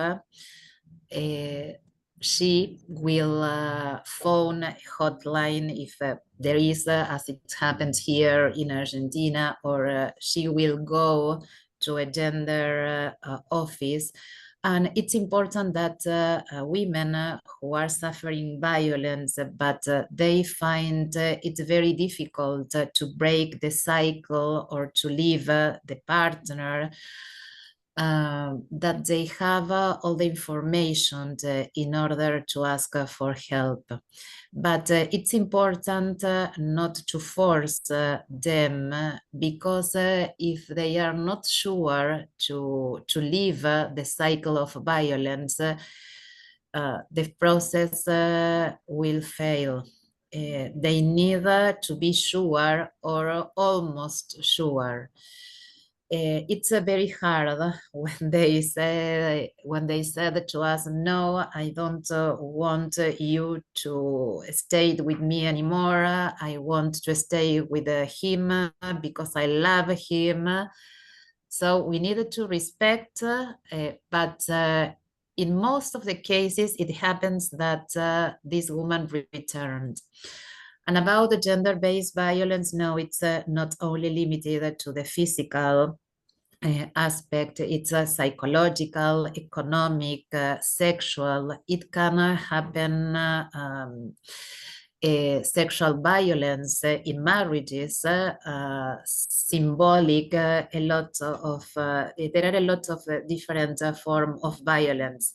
she will phone a hotline if there is, as it happens here in Argentina, or she will go to a gender office. And it's important that women who are suffering violence, but they find it very difficult to break the cycle or to leave the partner, that they have all the information in order to ask for help. But it's important not to force them, because if they are not sure to leave the cycle of violence, the process will fail. They need to be sure or almost sure. It's very hard when they said to us, no, I don't want you to stay with me anymore. I want to stay with him because I love him. So we needed to respect, but in most of the cases, it happens that this woman returned. And about the gender-based violence, no, it's not only limited to the physical aspect, it's a psychological, economic, sexual. It can happen sexual violence in marriages, symbolic, a lot of, there are a lot of different forms of violence.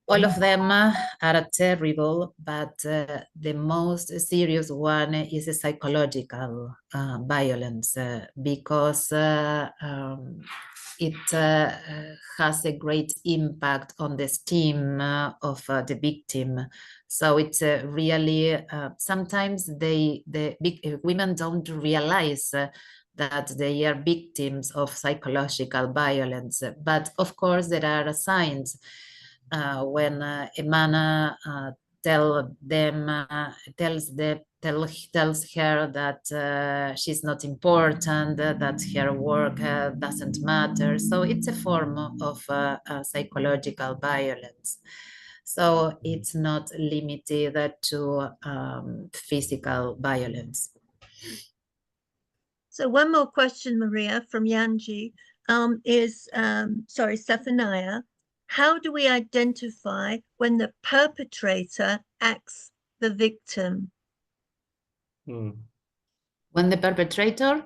All of them are terrible, but the most serious one is a psychological violence, because it has a great impact on the esteem of the victim. So it's really, sometimes the women don't realize that they are victims of psychological violence. But of course, there are signs. When a man tells her that she's not important, that her work doesn't matter. So it's a form of psychological violence. So it's not limited to physical violence. So one more question, Maria, from Yanji, Stephania. How do we identify when the perpetrator acts the victim? When the perpetrator?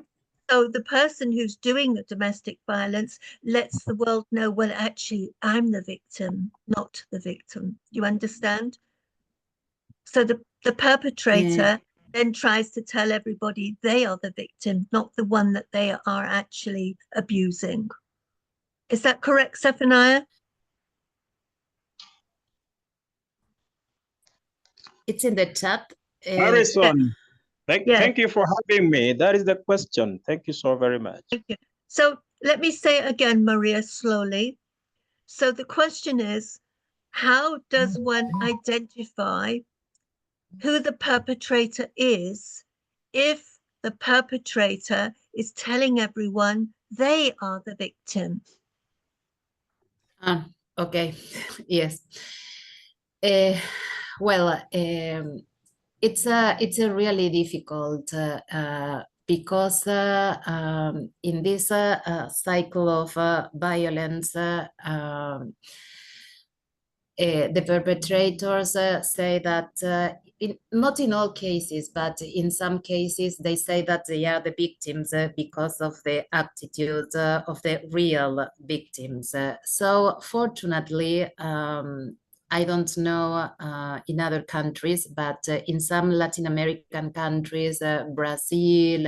So the person who's doing the domestic violence lets the world know, well, actually, I'm the victim, not the victim. You understand? So the perpetrator then tries to tell everybody they are the victim, not the one that they are actually abusing. Is that correct, Stephania? It's in the chat. Harrison, thank you for having me. That is the question. Thank you so very much. Thank you. So let me say it again, Maria, slowly. So the question is, how does one identify who the perpetrator is if the perpetrator is telling everyone they are the victim? Okay, yes. Well, it's a really difficult because in this cycle of violence, the perpetrators say that not in all cases, but in some cases, they say that they are the victims because of the attitude of the real victims. So fortunately, I don't know in other countries, but in some Latin American countries, Brazil,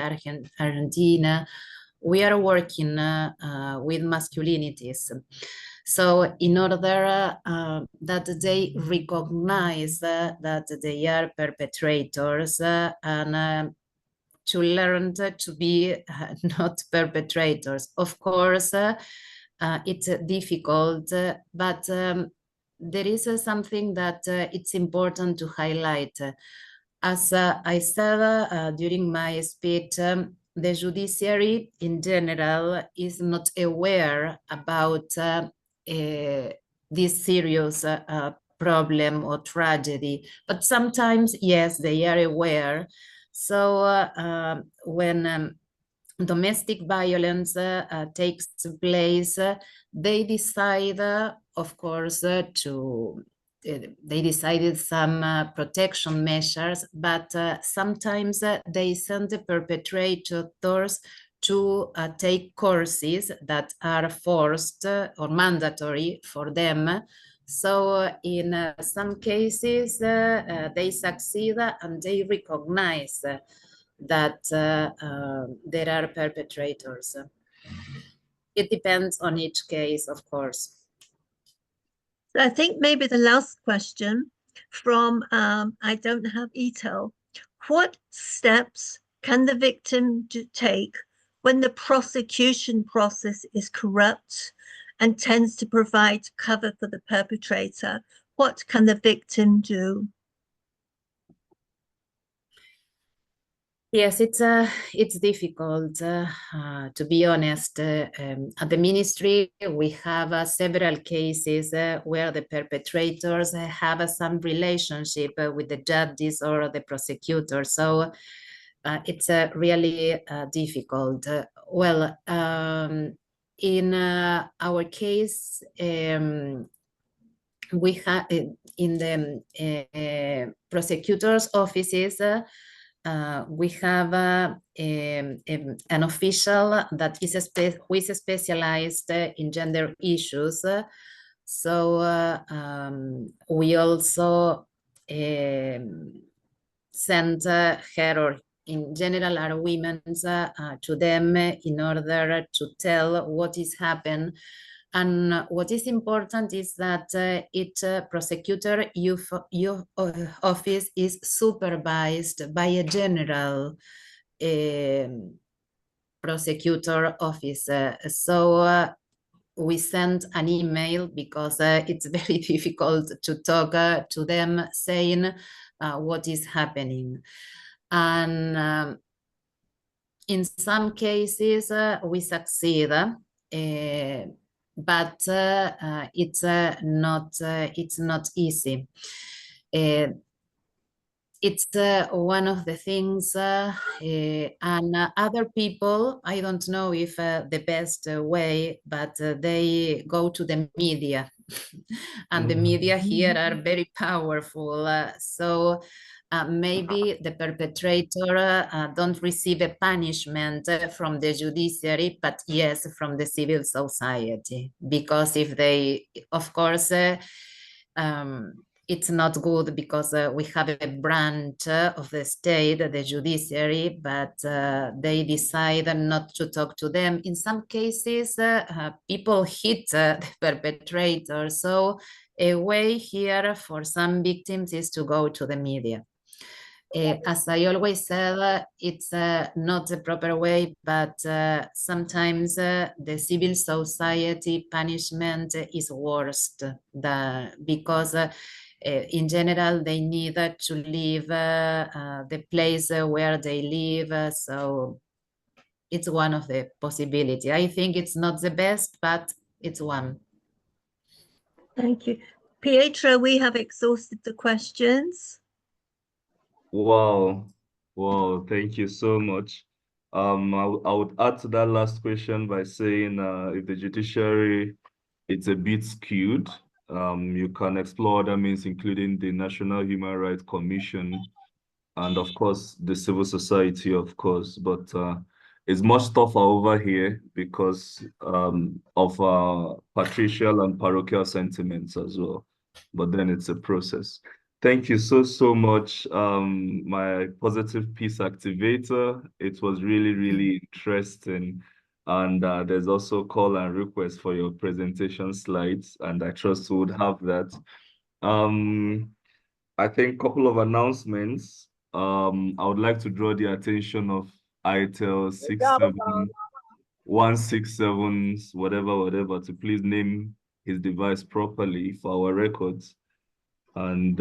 Argentina, we are working with masculinities. So in order that they recognize that they are perpetrators and to learn to be not perpetrators. Of course, it's difficult, but there is something that it's important to highlight. As I said during my speech, the judiciary in general is not aware about this serious problem or tragedy, but sometimes, yes, they are aware. So when domestic violence takes place, they decide, of course, they decided some protection measures, but sometimes they send the perpetrators to take courses that are forced or mandatory for them. So in some cases, they succeed and they recognize that there are perpetrators. It depends on each case, of course. So I think maybe the last question from I don't have Ito. What steps can the victim take when the prosecution process is corrupt and tends to provide cover for the perpetrator? What can the victim do? Yes, it's difficult, to be honest. At the ministry, we have several cases where the perpetrators have some relationship with the judges or the prosecutor. So it's really difficult. Well, in our case, we have in the prosecutor's offices, we have an official that is who is specialized in gender issues. So we also send her, or in general our women, to them in order to tell what is happening. And what is important is that each prosecutor office is supervised by a general prosecutor office. So we send an email because it's very difficult to talk to them, saying what is happening. And in some cases we succeed, but it's not easy. It's one of the things, and other people, I don't know if the best way, but they go to the media, and the media here are very powerful. So maybe the perpetrator don't receive a punishment from the judiciary, but yes, from the civil society. Because if they, of course, it's not good because we have a branch of the state, the judiciary, but they decide not to talk to them. In some cases, people hit the perpetrator. So a way here for some victims is to go to the media. As I always said, it's not the proper way, but sometimes the civil society punishment is worse because in general, they need to leave the place where they live. So it's one of the possibilities. I think it's not the best, but it's one. Thank you. Pietro, we have exhausted the questions. Wow. Wow. Thank you so much. I would add to that last question by saying if the judiciary it's a bit skewed, you can explore other means, including the National Human Rights Commission and, of course, the civil society, of course. But it's much tougher over here because of patricial and parochial sentiments as well. But then it's a process. Thank you so much, my positive peace activator. It was really interesting. And there's also call and request for your presentation slides, and I trust we would have that. I think a couple of announcements. I would like to draw the attention of ITEL 67167, whatever, to please name his device properly for our records. And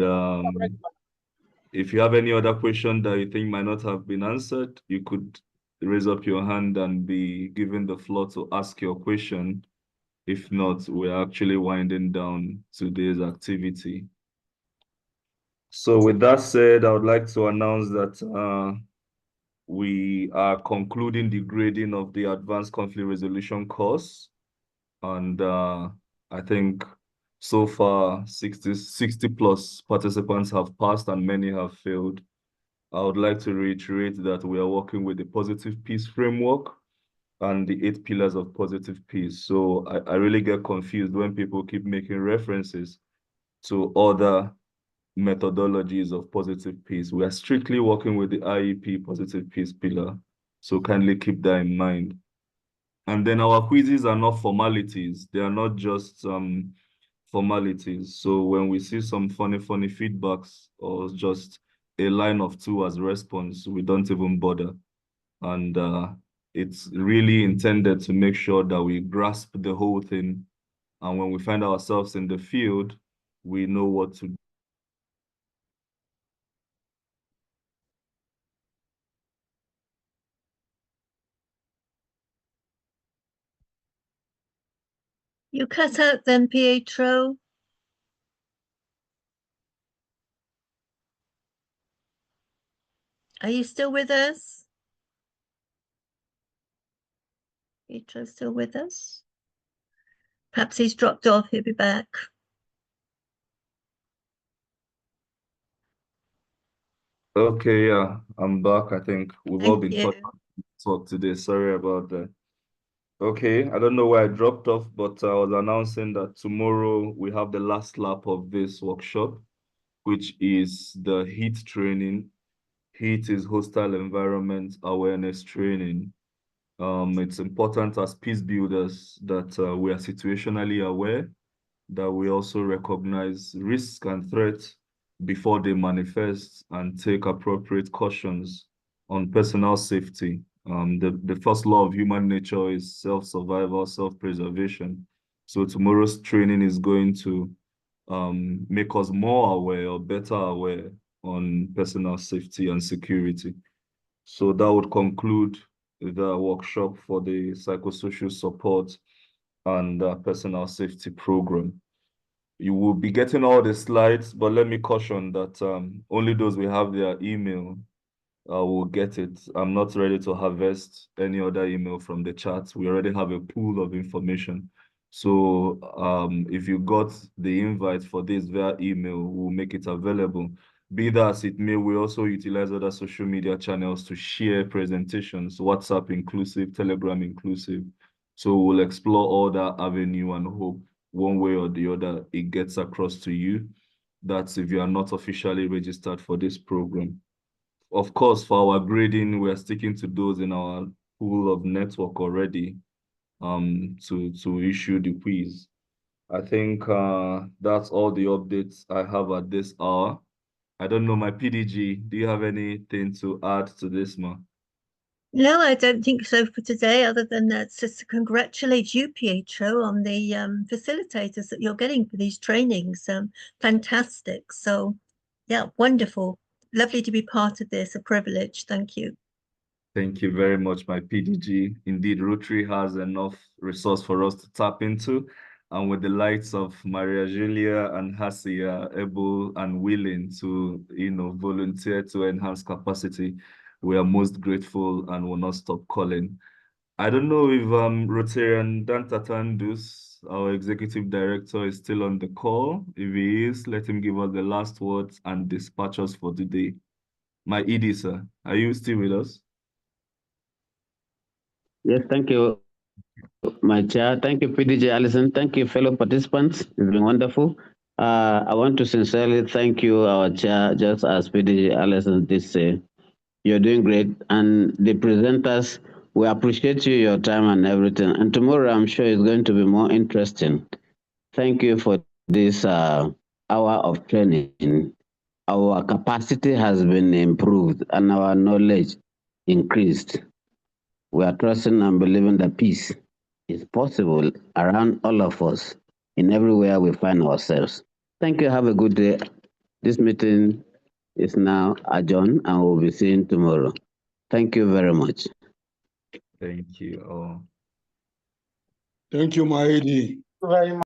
if you have any other question that you think might not have been answered, you could raise up your hand and be given the floor to ask your question. If not, we're actually winding down today's activity. So with that said, I would like to announce that we are concluding the grading of the Advanced Conflict Resolution course. And I think so far 60 plus participants have passed and many have failed. I would like to reiterate that we are working with the Positive Peace Framework and the 8 pillars of positive peace. So I really get confused when people keep making references to other methodologies of positive peace. We are strictly working with the IEP positive peace pillar. So kindly keep that in mind. And then our quizzes are not formalities. They are not just formalities. So when we see some funny feedbacks or just a line of 2 as response, we don't even bother. And it's really intended to make sure that we grasp the whole thing. And when we find ourselves in the field, we know what to do. You cut out then, Pietro. Are you still with us? Pietro still with us? Perhaps he's dropped off. He'll be back. Okay, yeah, I'm back. I think we've all been talk today. Sorry about that. Okay, I don't know where I dropped off, but I was announcing that tomorrow we have the last lap of this workshop, which is the HEAT training. HEAT is Hostile Environment Awareness Training. It's important as peace builders that we are situationally aware, that we also recognize risks and threats before they manifest and take appropriate cautions on personal safety. The first law of human nature is self-survival, self-preservation. So tomorrow's training is going to make us more aware or better aware on personal safety and security. So that would conclude the workshop for the psychosocial support and personal safety program. You will be getting all the slides, but let me caution that only those we have their email will get it. I'm not ready to harvest any other email from the chat. We already have a pool of information. So if you got the invite for this via email, we'll make it available. Be that as it may, we also utilize other social media channels to share presentations, WhatsApp inclusive, Telegram inclusive. So we'll explore all that avenue and hope one way or the other it gets across to you. That's if you are not officially registered for this program. Of course, for our grading, we are sticking to those in our pool of network already to issue the quiz. I think that's all the updates I have at this hour. I don't know, my PDG, do you have anything to add to this, ma? No, I don't think so for today, other than just to congratulate you, Pietro, on the facilitators that you're getting for these trainings. Fantastic. So, yeah, wonderful. Lovely to be part of this, a privilege. Thank you. Thank you very much, my PDG. Indeed, Rotary has enough resource for us to tap into. And with the likes of Maria Julia and Hasia able and willing to, volunteer to enhance capacity, we are most grateful and will not stop calling. I don't know if Rotarian Dan Tatandus, our executive director, is still on the call. If he is, let him give us the last words and dispatch us for the day. My ED, sir, are you still with us? Yes, thank you, my chair. Thank you, PDG Allison. Thank you, fellow participants. It's been wonderful. I want to sincerely thank you, our chair, just as PDG Allison did say. You're doing great. And the presenters, we appreciate you, your time and everything. And tomorrow, I'm sure it's going to be more interesting. Thank you for this hour of training. Our capacity has been improved and our knowledge increased. We are trusting and believing that peace is possible around all of us in everywhere we find ourselves. Thank you. Have a good day. This meeting is now adjourned and we'll be seeing tomorrow. Thank you very much. Thank you all. Thank you, my AD. Very much.